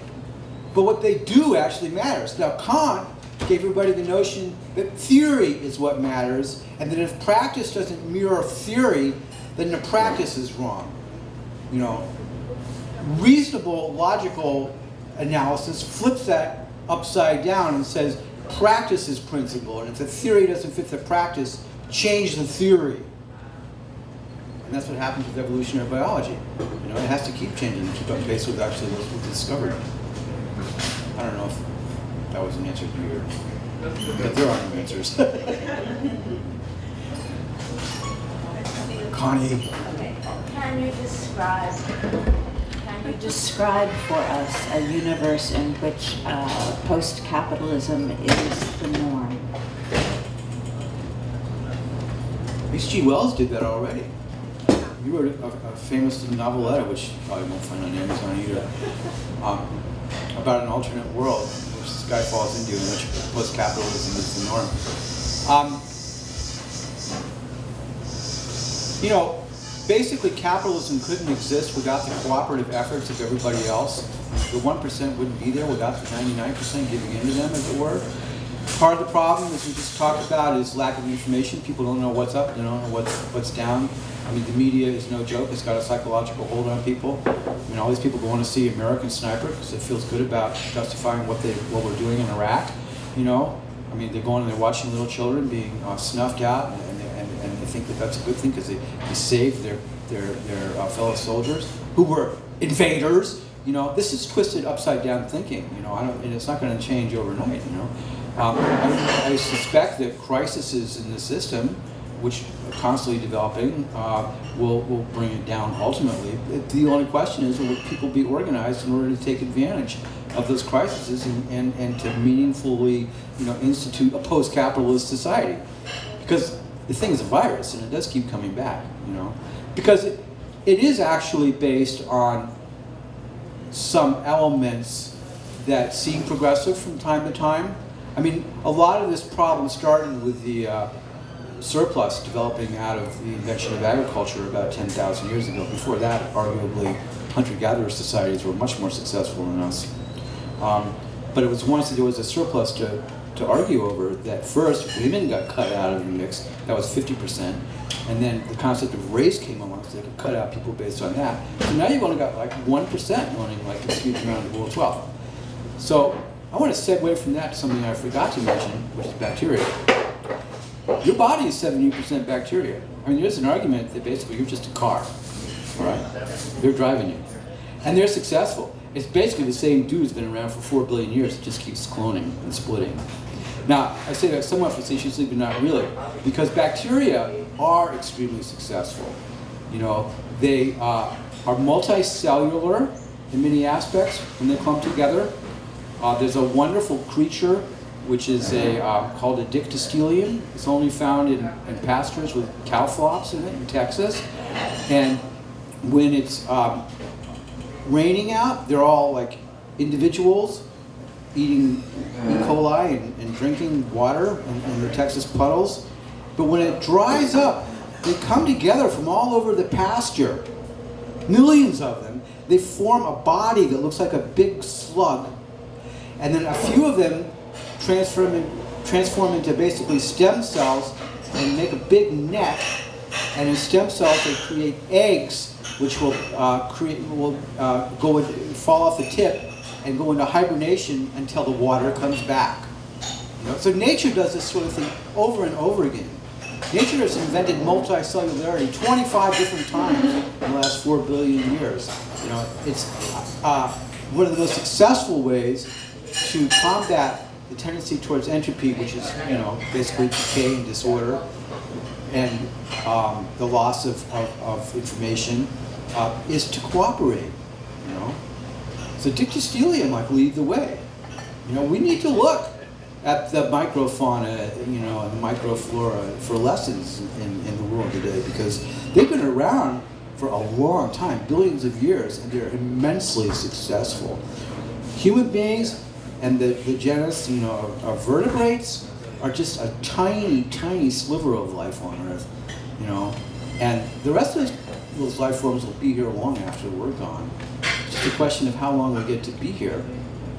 But what they do actually matters. Now, Kant gave everybody the notion that theory is what matters, and that if practice doesn't mirror theory, then the practice is wrong. You know, reasonable, logical analysis flips that upside down and says practice is principle, and if the theory doesn't fit the practice, change the theory. And that's what happens with evolutionary biology. You know, it has to keep changing to keep up pace with actually what's discovered. I don't know if that was an answer to your, but there are no answers. Connie. Okay. Can you describe for us a universe in which post-capitalism is the norm? H.G. Wells did that already. He wrote a famous noveletta, which you probably won't find on Amazon either, about an alternate world which this guy falls into, in which post-capitalism is the norm. You know, basically capitalism couldn't exist without the cooperative efforts of everybody else. The 1% wouldn't be there without the 99% giving in to them, as it were. Part of the problem, as we just talked about, is lack of information. People don't know what's up, they don't know what's down. I mean, the media is no joke. It's got a psychological hold on people. I mean, all these people go to see American Sniper because it feels good about justifying what we're doing in Iraq. You know, I mean, they're going and they're watching little children being snuffed out, and they think that that's a good thing because they saved their fellow soldiers who were invaders. You know, this is twisted upside down thinking. You know, and it's not going to change overnight. You know, I suspect that crises in the system, which are constantly developing, will bring it down ultimately. The only question is, will people be organized in order to take advantage of those crises and to meaningfully, you know, institute a post-capitalist society? Because the thing is a virus, and it does keep coming back, you know. Because it is actually based on some elements that seem progressive from time to time. I mean, a lot of this problem started with the surplus developing out of the invention of agriculture about 10,000 years ago. Before that, arguably, hunter-gatherer societies were much more successful than us. But it was once there was a surplus to argue over that first women got cut out of the mix. That was 50%. And then the concept of race came along, so they could cut out people based on that. So now you've only got like 1% running like this huge amount of the world's wealth. So I want to segue from that to something I forgot to mention, which is bacteria. Your body is 70% bacteria. I mean, there's an argument that basically you're just a car, all right? They're driving you. And they're successful. It's basically the same dude who's been around for 4 billion years. It just keeps cloning and splitting. Now, I say that somewhat facetiously, but not really, because bacteria are extremely successful. You know, they are multicellular in many aspects when they clump together. There's a wonderful creature which is called a dictyostelium. It's only found in pastures with cow flocks in it in Texas. And when it's raining out, they're all like individuals eating E. coli and drinking water in the Texas puddles. But when it dries up, they come together from all over the pasture, millions of them. They form a body that looks like a big slug. And then a few of them transform into basically stem cells and make a big net. And in stem cells, they create eggs, which will go and fall off the tip and go into hibernation until the water comes back. You know? So nature does this sort of thing over and over again. Nature has invented multicellularity 25 different times in the last 4 billion years. You know, it's one of the most successful ways to combat the tendency towards entropy, which is, you know, basically decay and disorder, and the loss of information, is to cooperate. You know, so dictystelium, I lead the way. You know, we need to look at the microfauna, you know, and the microflora for lessons in the world today, because they've been around for a long time, billions of years, and they're immensely successful. Human beings and the genus, you know, of vertebrates are just a tiny, tiny sliver of life on Earth, you know, and the rest of those life forms will be here long after we're gone. It's just a question of how long we get to be here,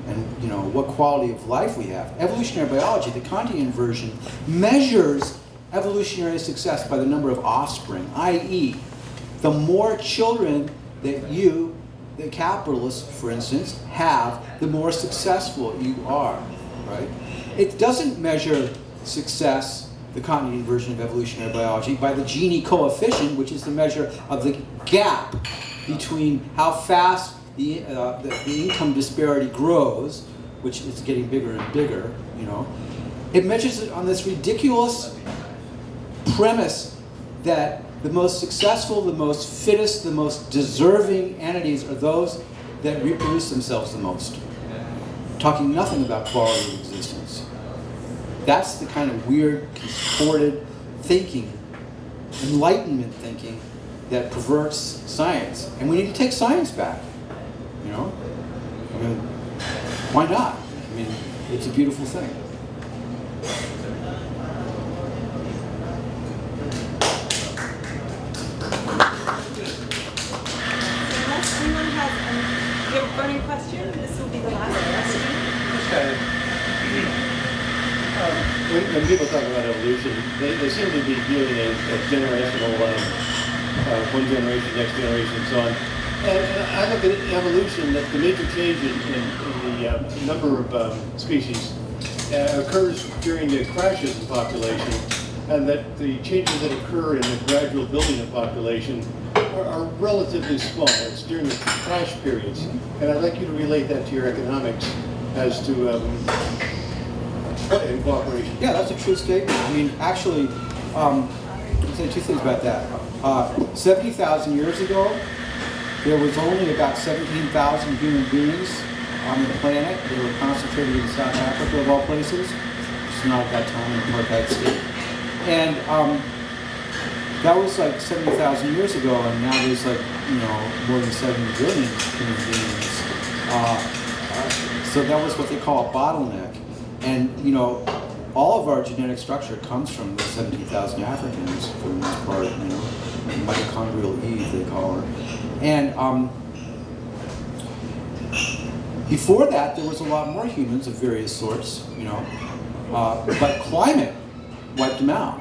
and you know what quality of life we have. Evolutionary biology, the Kantian version, measures evolutionary success by the number of offspring, i.e., the more children that you, the capitalists, for instance, have, the more successful you are, right? It doesn't measure success, the Kantian version of evolutionary biology, by the Gini coefficient, which is the measure of the gap between how fast the income disparity grows, which is getting bigger and bigger, you know. It measures it on this ridiculous premise that the most successful, the most fittest, the most deserving entities are those that reproduce themselves the most. Talking nothing about quality of existence. That's the kind of weird, contorted thinking, enlightenment thinking, that perverts science. And we need to take science back. You know? I mean, why not? I mean, it's a beautiful thing. Unless anyone has a burning question, this will be the last question. When people talk about evolution, they seem to be viewing it as generational, one generation, next generation, and so on. And I look at evolution, that the major change in the number of species occurs during the crashes in population, and that the changes that occur in the gradual building of population are relatively small. It's during the crash periods. And I'd like you to relate that to your economics as to in cooperation. Yeah, that's a true statement. I mean, actually, I'll say two things about that. 70,000 years ago, there was only about 17,000 human beings on the planet. They were concentrated in South Africa, of all places. It's not at that time an apartheid state. And that was like 70,000 years ago, and now there's like, you know, more than 7 billion human beings. So that was what they call a bottleneck. And, you know, all of our genetic structure comes from the 17,000 Africans, for the most part, you know, mitochondrial Eve, they call her. And before that, there was a lot more humans of various sorts, you know, but climate wiped them out,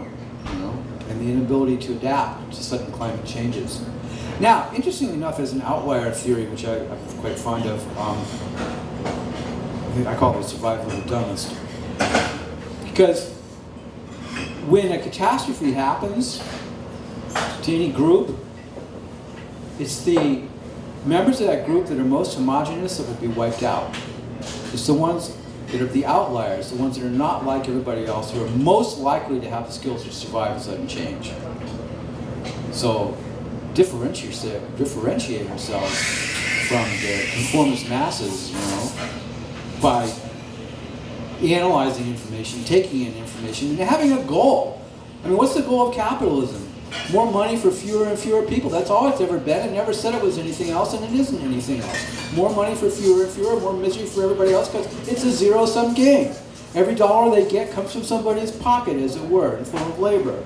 you know, and the inability to adapt to sudden climate changes. Now, interestingly enough, as an outlier theory, which I'm quite fond of, I call it the survival of the dumbest. Because when a catastrophe happens to any group, it's the members of that group that are most homogeneous that will be wiped out. It's the ones that are the outliers, the ones that are not like everybody else, who are most likely to have the skills to survive a sudden change. So differentiate ourselves from the conformist masses, you know, by analyzing information, taking in information, and having a goal. I mean, what's the goal of capitalism? More money for fewer and fewer people. That's all it's ever been. It never said it was anything else, and it isn't anything else. More money for fewer and fewer, more misery for everybody else, because it's a zero-sum game. Every dollar they get comes from somebody's pocket, as it were, in form of labor.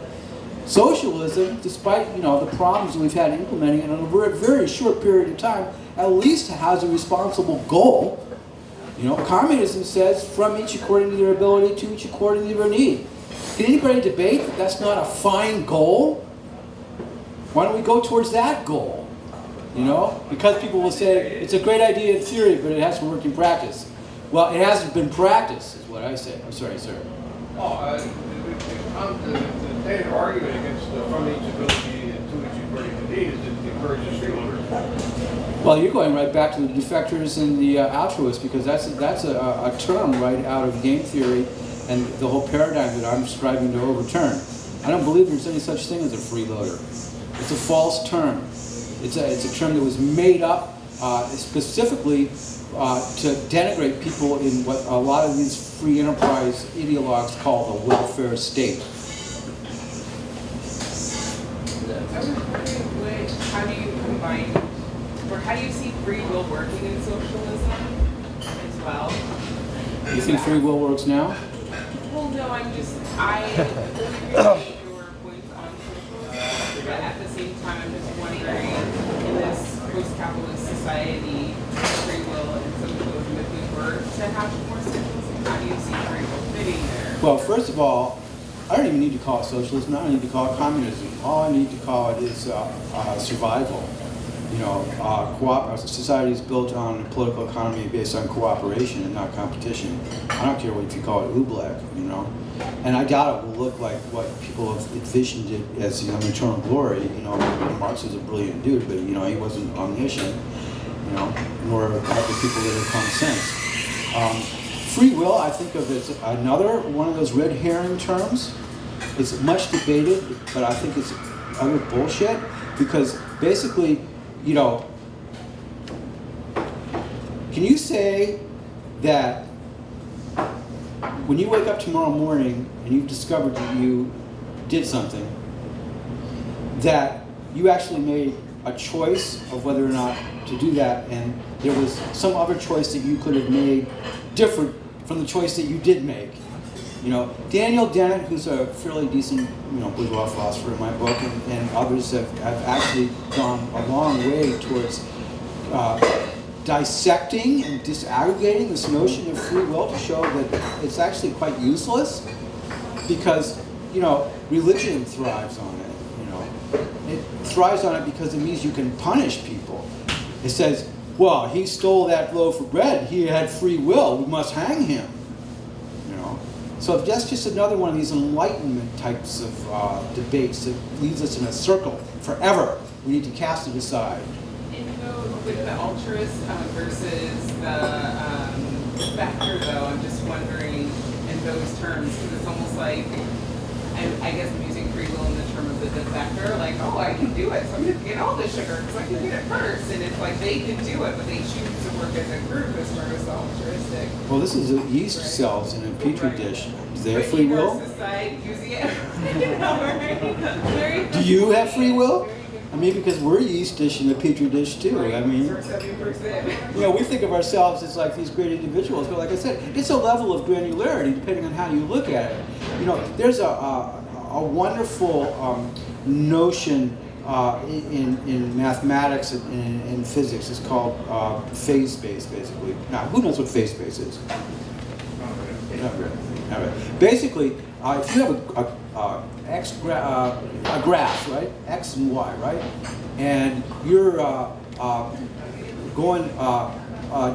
Socialism, despite, you know, the problems we've had implementing it in a very short period of time, at least has a responsible goal. You know, communism says from each according to their ability, to each according to their need. Can anybody debate that that's not a fine goal? Why don't we go towards that goal? You know, because people will say it's a great idea in theory, but it has to work in practice. Well, it hasn't been practiced, is what I say. I'm sorry, sir. The standard argument against from each ability and to each according to need is that it encourages freeloaders. Well, you're going right back to the defectors and the altruists, because that's a term right out of game theory and the whole paradigm that I'm striving to overturn. I don't believe there's any such thing as a freeloader. It's a false term. It's a term that was made up specifically to denigrate people in what a lot of these free enterprise ideologues call the welfare state. I was wondering, how do you combine, or how do you see free will working in socialism as well? You think free will works now? Well, no, I appreciate your points on socialism, but at the same time, I'm just wondering, in this post-capitalist society, free will and socialism, if we were to have more socialism, how do you see free will fitting there? Well, first of all, I don't even need to call it socialism. I don't need to call it communism. All I need to call it is survival. You know, society is built on a political economy based on cooperation and not competition. I don't care what you call it, oobleck, you know. And I doubt it will look like what people have envisioned it as, you know, eternal glory. You know, Marx was a brilliant dude, but, you know, he wasn't omniscient, you know, nor are the people that have common sense. Free will, I think of as another one of those red herring terms. It's much debated, but I think it's utter bullshit because basically, you know, can you say that when you wake up tomorrow morning and you've discovered that you did something, that you actually made a choice of whether or not to do that, and there was some other choice that you could have made different from the choice that you did make? You know, Daniel Dennett, who's a fairly decent, you know, bourgeois philosopher in my book, and others have actually gone a long way towards dissecting and disaggregating this notion of free will to show that it's actually quite useless because, you know, religion thrives on it, you know. It thrives on it because it means you can punish people. It says, well, he stole that loaf of bread, he had free will, we must hang him. So if that's just another one of these enlightenment types of debates that leaves us in a circle forever, we need to cast it aside. And with the altruist versus the factor, though, I'm just wondering in those terms, because it's almost like, I guess I'm using free will in the term of the defector, like, oh, I can do it, so I'm going to get all the sugar because I can get it first. And it's like they can do it, but they choose to work as a group as far as altruistic. Well, this is yeast cells in a petri dish. Is there free will? Do you have free will? I mean, because we're yeast dish in a petri dish too. I mean, you know, we think of ourselves as like these great individuals, but like I said, it's a level of granularity depending on how you look at it. You know, there's a wonderful notion in mathematics and physics. It's called phase space, basically. Now, who knows what phase space is? Not really. All right. Basically, if you have a graph, right? X and Y, right? And you're going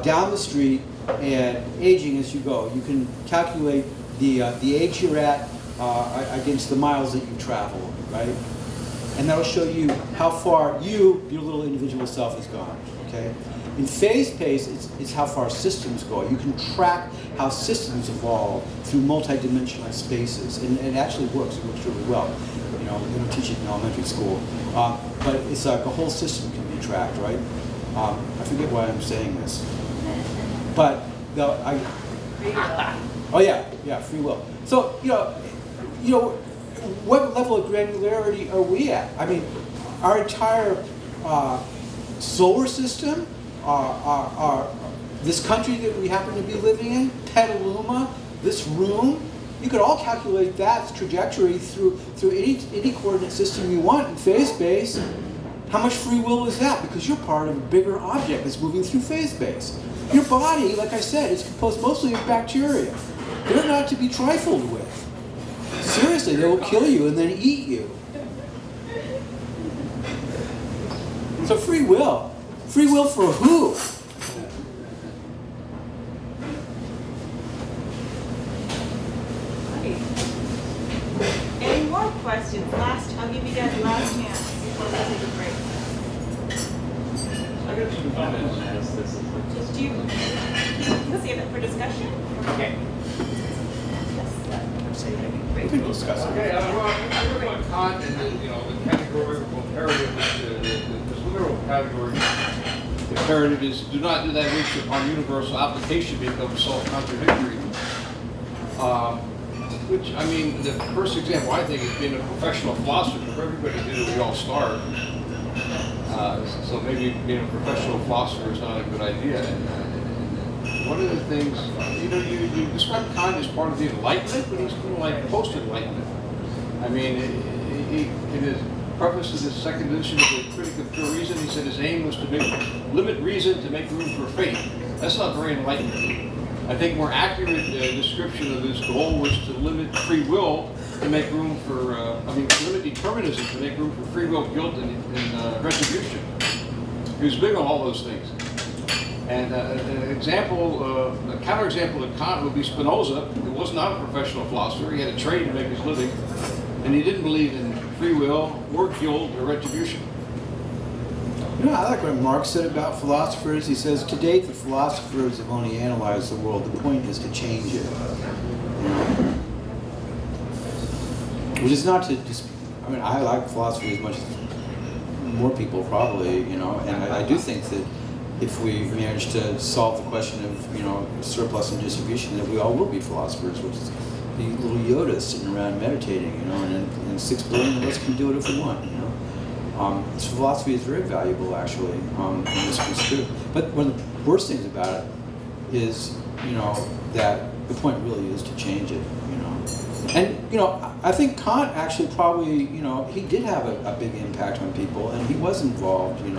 down the street and aging as you go. You can calculate the age you're at against the miles that you travel, right? And that'll show you how far your little individual self has gone, okay? In phase space, it's how far systems go. You can track how systems evolve through multidimensional spaces, and it actually works. It works really well. You know, they don't teach it in elementary school, but it's like a whole system can be tracked, right? I forget why I'm saying this, but free will. So you know, what level of granularity are we at? I mean, our entire solar system. This country that we happen to be living in, Petaluma, this room, you could all calculate that trajectory through any coordinate system you want in phase space. How much free will is that? Because you're part of a bigger object that's moving through phase space. Your body, like I said, is composed mostly of bacteria. They're not to be trifled with. Seriously, they will kill you and then eat you. So free will. Free will for who? Any more questions? I'll give you guys the last chance before we take a break. I got some comments. Do you save it for discussion? Okay. Yes. We can discuss it. Okay, Kant and the categorical imperative, this literal category imperative is do not do that which upon universal application becomes self-contradictory. Which, I mean, the first example I think is being a professional philosopher. If everybody did it, we all starve. So maybe being a professional philosopher is not a good idea. And one of the things, you describe Kant as part of the Enlightenment, but he's kind of like post-Enlightenment. I mean, in his preface to the second edition of the Critic of Pure Reason, he said his aim was to limit reason to make room for faith. That's not very enlightened. I think more accurate description of his goal was to limit free will to make room for, limit determinism to make room for free will, guilt, and retribution. He was big on all those things. And an example, a counterexample to Kant would be Spinoza, who was not a professional philosopher. He had a trade to make his living, and he didn't believe in free will, or guilt, or retribution. You know, I like what Marx said about philosophers. He says, to date, the philosophers have only analyzed the world. The point is to change it. Which is not to just, I mean, I like philosophy as much as more people probably, and I do think that if we manage to solve the question of, surplus and distribution, that we all will be philosophers, which is the little Yoda sitting around meditating, and 6 billion of us can do it if we want, So philosophy is very valuable, actually, and this is true. But one of the worst things about it is, that the point really is to change it, And, I think Kant actually probably, he did have a big impact on people, and he was involved, in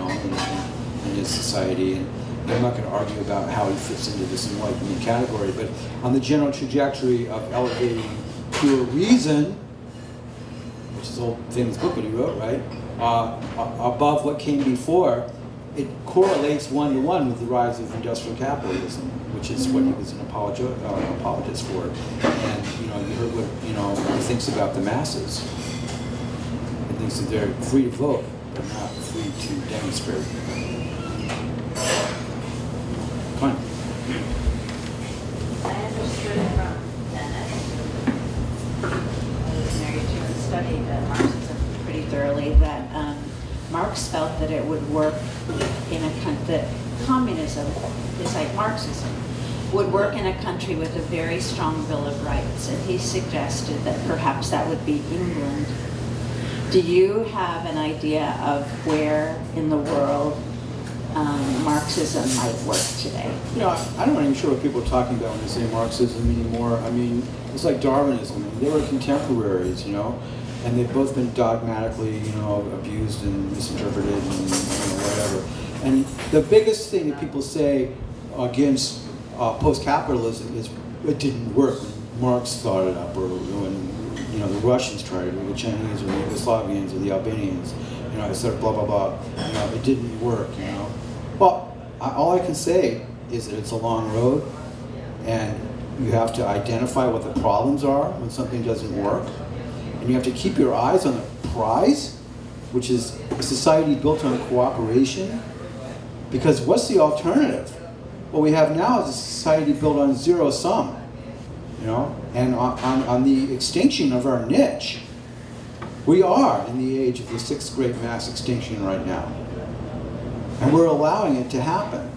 his society. And I'm not going to argue about how he fits into this enlightenment category, but on the general trajectory of elevating pure reason, which is an old famous book that he wrote, right? Above what came before, it correlates 1-to-1 with the rise of industrial capitalism, which is what he was an apologist for. And you heard what he thinks about the masses. He thinks that they're free to vote, but not free to demonstrate. Fine. I understood from Dennis, I was married to and studied Marxism pretty thoroughly, that Marx felt that it would work in a country, that communism is like Marxism, would work in a country with a very strong Bill of Rights, and he suggested that perhaps that would be England. Do you have an idea of where in the world Marxism might work today? I'm not even sure what people are talking about when they say Marxism anymore. I mean, it's like Darwinism. They were contemporaries, and they've both been dogmatically, abused and misinterpreted and whatever. And the biggest thing that people say against post-capitalism is it didn't work when Marx thought it up, or when the Russians tried it, or the Chinese, or the Yugoslavians, or the Albanians, et cetera, blah blah blah. It didn't work. Well, all I can say is that it's a long road, and you have to identify what the problems are when something doesn't work. And you have to keep your eyes on the prize, which is a society built on cooperation. Because what's the alternative? What we have now is a society built on zero sum, and on the extinction of our niche. We are in the age of the 6th great mass extinction right now. And we're allowing it to happen.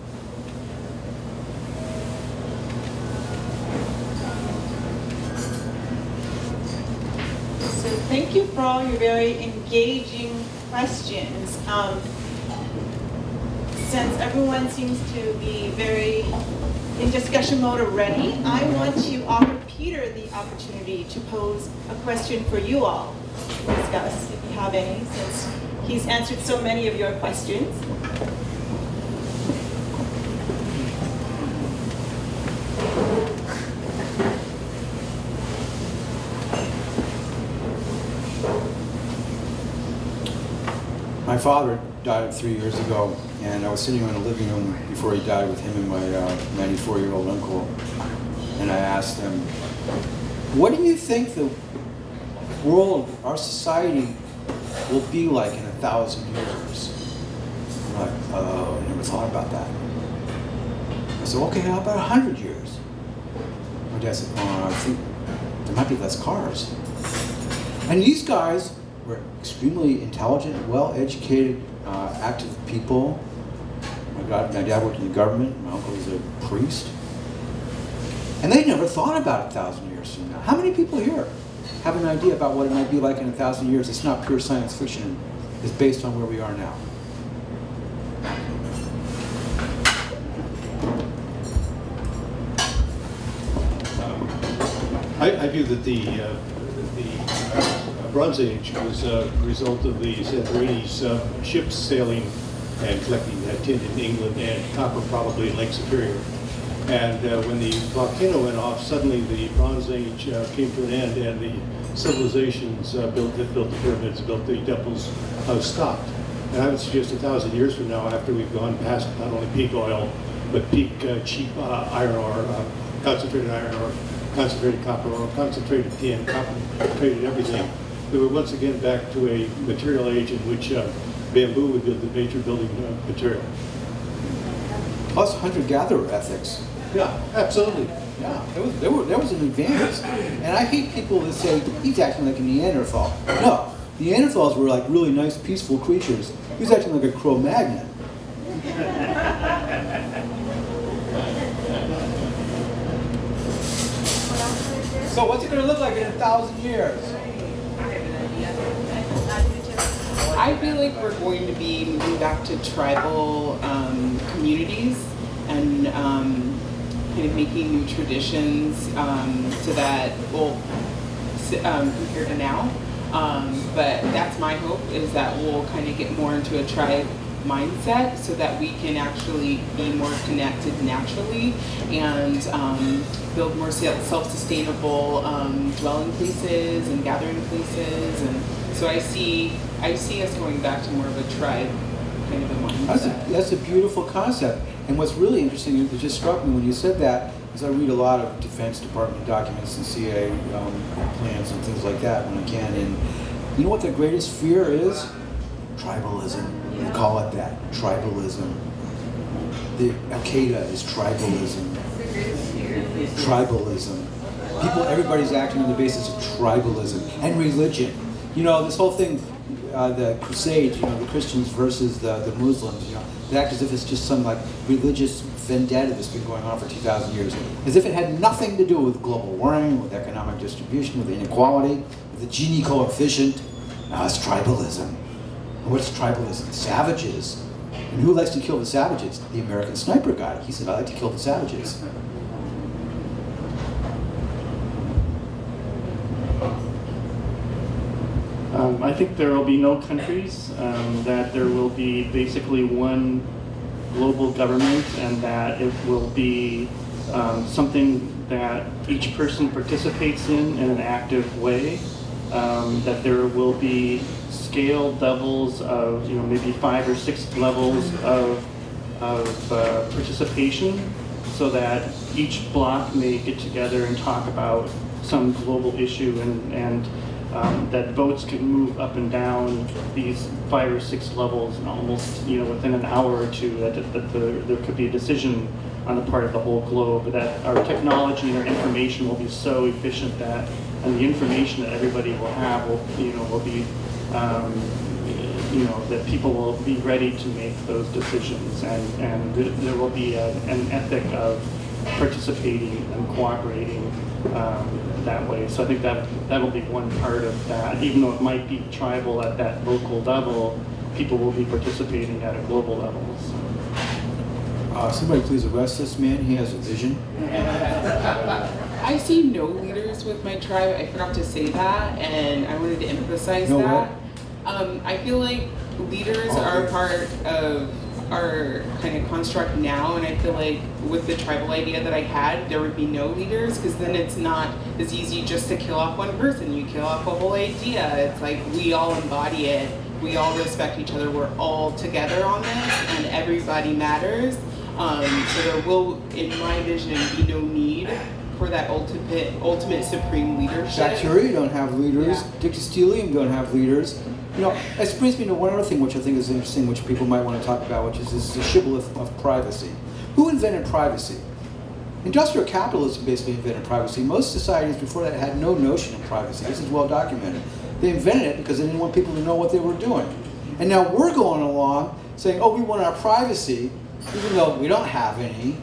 So thank you for all your very engaging questions. Since everyone seems to be very in discussion mode already, I want to offer Peter the opportunity to pose a question for you all to discuss, if you have any, since he's answered so many of your questions. My father died 3 years ago, and I was sitting in the living room before he died with him and my 94-year-old uncle, and I asked him, what do you think the world, our society, will be like in 1,000 years? I'm like, oh, I never thought about that. I said, okay, how about 100 years? My dad said, oh, I think there might be less cars. And these guys we're extremely intelligent, well-educated, active people. My dad worked in the government. My uncle was a priest. And they never thought about 1,000 years from now. How many people here have an idea about what it might be like in 1,000 years? It's not pure science fiction. It's based on where we are now. I view that the Bronze Age was a result of the Santorini's ships sailing and collecting tin in England and copper probably in Lake Superior. And when the volcano went off, suddenly the Bronze Age came to an end, and the civilizations that built the pyramids, built the temples, stopped. And I would suggest 1,000 years from now, after we've gone past not only peak oil, but peak cheap iron ore, concentrated iron ore, concentrated copper ore, concentrated tin, concentrated everything, we were once again back to a material age in which bamboo would be the major building material. Plus hunter-gatherer ethics. Yeah, absolutely. Yeah, there was an advance. And I hate people that say, he's acting like a Neanderthal. No, Neanderthals were like really nice, peaceful creatures. He was acting like a Cro-Magnon. So what's it going to look like in 1,000 years? I feel like we're going to be moving back to tribal communities and kind of making new traditions so that, well, compared to now. But that's my hope, is that we'll kind of get more into a tribe mindset so that we can actually be more connected naturally and build more self-sustainable dwelling places and gathering places. And so I see us going back to more of a tribe kind of a mindset. That's a beautiful concept. And what's really interesting, it just struck me when you said that, is I read a lot of Defense Department documents and CIA plans and things like that when I can. And you know what the greatest fear is? Tribalism. We call it that, tribalism. The Al-Qaeda is tribalism. Tribalism. Everybody's acting on the basis of tribalism and religion. You know, this whole thing, the Crusades, the Christians versus the Muslims, they act as if it's just some like religious vendetta that's been going on for 2,000 years. As if it had nothing to do with global warming, with economic distribution, with inequality, with the Gini coefficient. No, it's tribalism. What's tribalism? Savages. And who likes to kill the savages? The American sniper guy. He said, I like to kill the savages. I think there will be no countries, that there will be basically one global government, and that it will be something that each person participates in an active way, that there will be scaled levels of, maybe 5 or 6 levels of participation, so that each bloc may get together and talk about some global issue, and that votes can move up and down these 5 or 6 levels, and almost within an hour or two that there could be a decision on the part of the whole globe, that our technology and our information will be so efficient that, and the information that everybody will have will be that people will be ready to make those decisions, and there will be an ethic of participating and cooperating that way. So I think that'll be one part of that. Even though it might be tribal at that local level, people will be participating at a global level. So. Somebody please arrest this man. He has a vision. I see no leaders with my tribe. I forgot to say that, and I wanted to emphasize that. I feel like leaders are part of our kind of construct now, and I feel like with the tribal idea that I had, there would be no leaders, because then it's not as easy just to kill off one person. You kill off a whole idea. It's like we all embody it. We all respect each other. We're all together on this, and everybody matters. So there will, in my vision, be no need for that ultimate supreme leadership. Shakespeare don't have leaders. Yeah. Dictyostelium don't have leaders. This brings me to one other thing which I think is interesting, which people might want to talk about, which is this shibboleth of privacy. Who invented privacy? Industrial capitalism basically invented privacy. Most societies before that had no notion of privacy. This is well documented. They invented it because they didn't want people to know what they were doing. And now we're going along saying, oh, we want our privacy, even though we don't have any,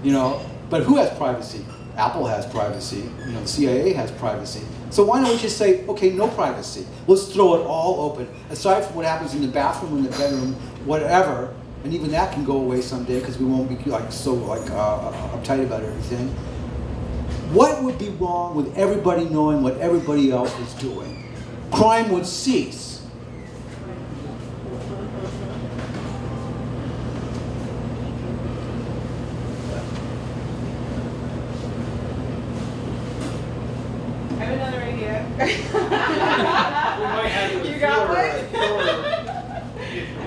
you know. But who has privacy? Apple has privacy. You know, the CIA has privacy. So why don't we just say, okay, no privacy. Let's throw it all open. Aside from what happens in the bathroom, in the bedroom, whatever, and even that can go away someday because we won't be like so uptight about everything. What would be wrong with everybody knowing what everybody else was doing? Crime would cease. I have another idea. We might have You got one?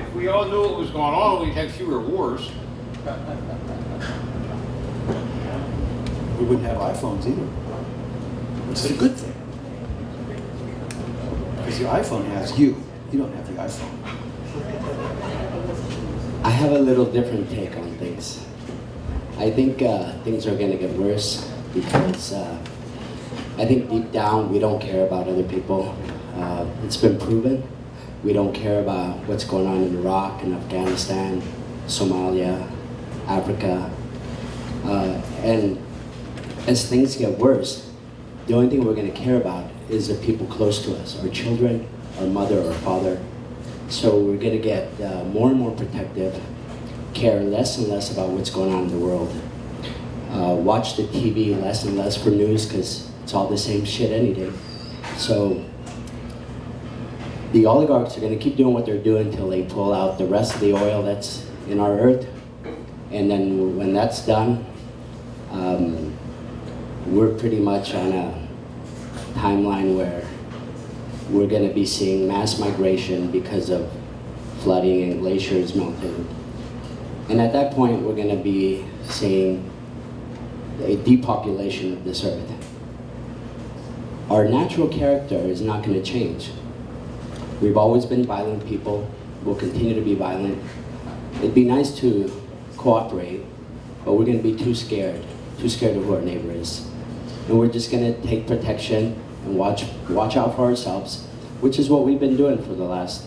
If we all knew what was going on, we'd have fewer wars. We wouldn't have iPhones either, which is a good thing. Because the iPhone has you. You don't have the iPhone. I have a little different take on things. I think things are going to get worse because I think deep down we don't care about other people. It's been proven. We don't care about what's going on in Iraq and Afghanistan, Somalia, Africa. And as things get worse, the only thing we're going to care about is the people close to us, our children, our mother, our father. So we're going to get more and more protective, care less and less about what's going on in the world, watch the TV less and less for news because it's all the same shit any day. So the oligarchs are going to keep doing what they're doing until they pull out the rest of the oil that's in our earth. And then when that's done, we're pretty much on a timeline where we're going to be seeing mass migration because of flooding and glaciers melting. And at that point, we're going to be seeing a depopulation of this earth. Our natural character is not going to change. We've always been violent people. We'll continue to be violent. It'd be nice to cooperate, but we're going to be too scared of who our neighbor is. And we're just going to take protection and watch out for ourselves, which is what we've been doing for the last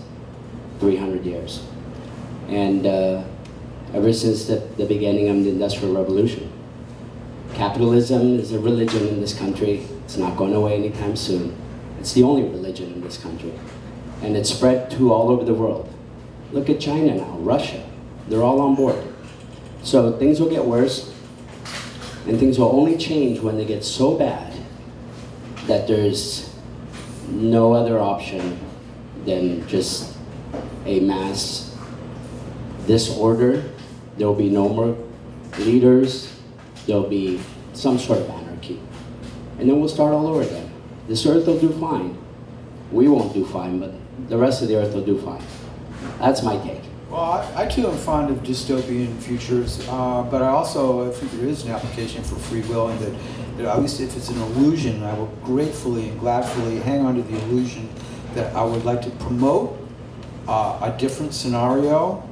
300 years. And ever since the beginning of the Industrial Revolution. Capitalism is a religion in this country. It's not going away anytime soon. It's the only religion in this country. And it's spread to all over the world. Look at China now, Russia. They're all on board. So things will get worse, and things will only change when they get so bad that there's no other option than just a mass disorder. There'll be no more leaders. There'll be some sort of anarchy. And then we'll start all over again. This earth will do fine. We won't do fine, but the rest of the earth will do fine. That's my take. Well, I too am fond of dystopian futures, but I also think there is an application for free will, and that at least if it's an illusion, I will gratefully and gladfully hang on to the illusion that I would like to promote a different scenario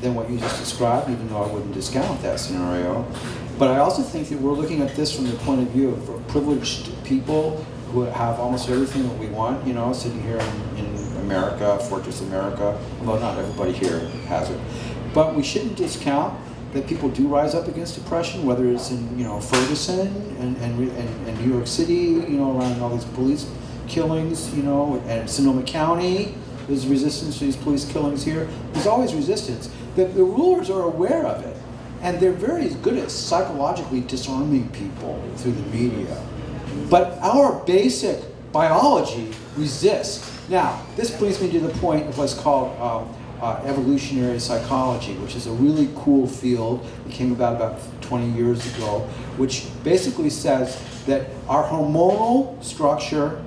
than what you just described, even though I wouldn't discount that scenario. But I also think that we're looking at this from the point of view of privileged people who have almost everything that we want, you know, sitting here in America, Fortress America, although not everybody here has it. But we shouldn't discount that people do rise up against oppression, whether it's in, you know, Ferguson and New York City, you know, around all these police killings, you know, and Sonoma County, there's resistance to these police killings here. There's always resistance. The rulers are aware of it, and they're very good at psychologically disarming people through the media. But our basic biology resists. Now, this brings me to the point of what's called evolutionary psychology, which is a really cool field. It came about 20 years ago, which basically says that our hormonal structure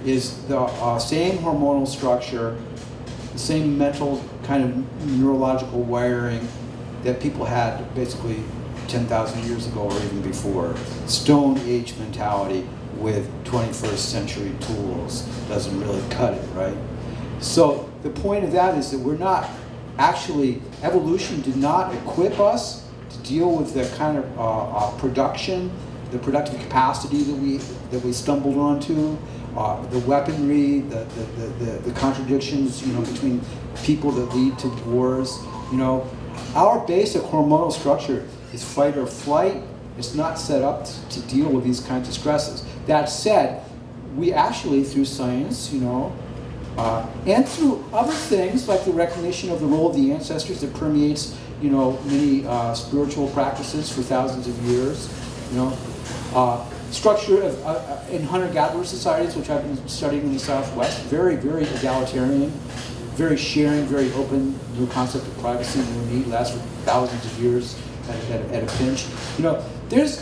is the same hormonal structure, the same mental kind of neurological wiring that people had basically 10,000 years ago or even before. Stone Age mentality with 21st century tools doesn't really cut it, right? So the point of that is that we're not actually, evolution did not equip us to deal with the kind of production the productive capacity that we stumbled onto, the weaponry, the contradictions, between people that lead to wars. Our basic hormonal structure is fight or flight. It's not set up to deal with these kinds of stresses. That said, we actually, through science, and through other things like the recognition of the role of the ancestors that permeates, many spiritual practices for thousands of years, structure of in hunter-gatherer societies, which I've been studying in the Southwest, very, very egalitarian, very sharing, very open, no concept of privacy, no need, lasts for thousands of years at a pinch. There's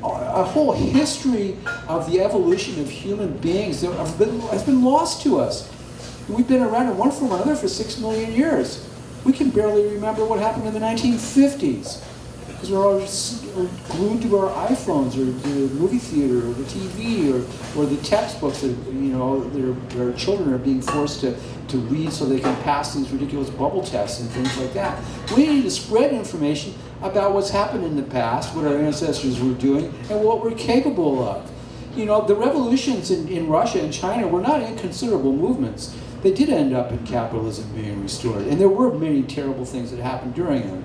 a whole history of the evolution of human beings that has been lost to us. We've been around in one form or another for 6 million years. We can barely remember what happened in the 1950s because we're all glued to our iPhones or the movie theater or the TV or the textbooks that their children are being forced to read so they can pass these ridiculous bubble tests and things like that. We need to spread information about what's happened in the past, what our ancestors were doing, and what we're capable of. The revolutions in Russia and China were not inconsiderable movements. They did end up in capitalism being restored, and there were many terrible things that happened during them,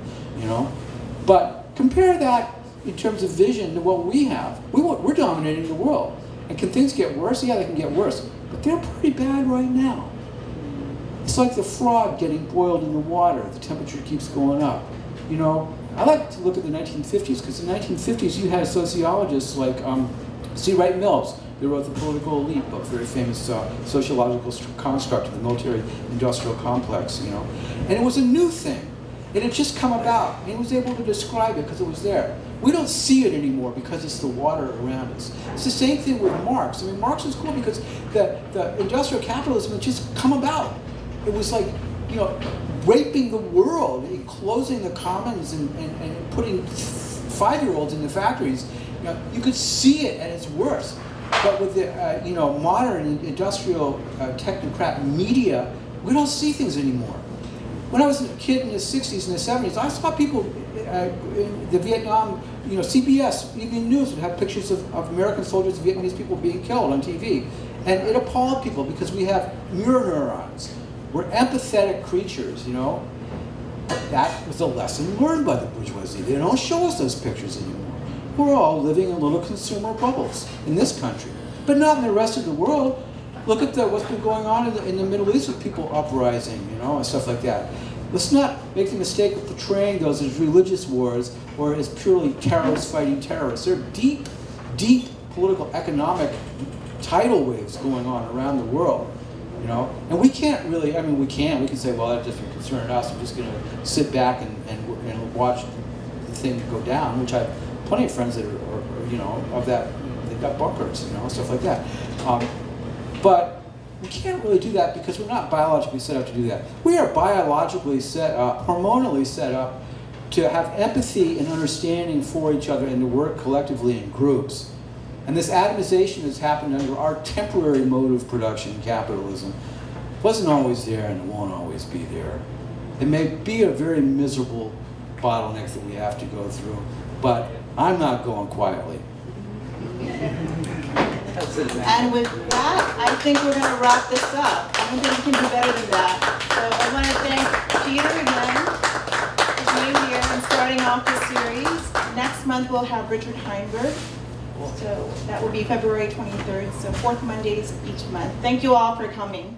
But compare that in terms of vision to what we have. We're dominating the world. And can things get worse? Yeah, they can get worse. But they're pretty bad right now. It's like the frog getting boiled in the water. The temperature keeps going up. I like to look at the 1950s because in the 1950s you had sociologists like C. Wright Mills. They wrote The Political Elite book, very famous sociological construct of the military-industrial complex, And it was a new thing. It had just come about, and he was able to describe it because it was there. We don't see it anymore because it's the water around us. It's the same thing with Marx. Marx was cool because the industrial capitalism had just come about. It was like, raping the world, closing the commons and putting 5-year-olds in the factories. You could see it at its worst. But with the modern industrial technocrat media, we don't see things anymore. When I was a kid in the 60s and the 70s, I saw people in the Vietnam, CBS, evening news would have pictures of American soldiers and Vietnamese people being killed on TV. And it appalled people because we have mirror neurons. We're empathetic creatures, That was a lesson learned by the bourgeoisie. They don't show us those pictures anymore. We're all living in little consumer bubbles in this country, but not in the rest of the world. Look at what's been going on in the Middle East with people uprising, and stuff like that. Let's not make the mistake of portraying those as religious wars or as purely terrorists fighting terrorists. There are deep, deep political, economic tidal waves going on around the world. And we can't really, we can say, well, that doesn't concern us. I'm just going to sit back and watch the thing go down, which I have plenty of friends that are of that, they've got bunkers, stuff like that. But we can't really do that because we're not biologically set up to do that. We are biologically set up, hormonally set up to have empathy and understanding for each other and to work collectively in groups. And this atomization has happened under our temporary mode of production, capitalism. It wasn't always there and it won't always be there. It may be a very miserable bottleneck that we have to go through, but I'm not going quietly. And with that, I think we're going to wrap this up. I don't think we can do better than that. So I want to thank Peter again for being here and starting off this series. Next month we'll have Richard Heinberg. So that will be February 23rd, so 4th Mondays each month. Thank you all for coming.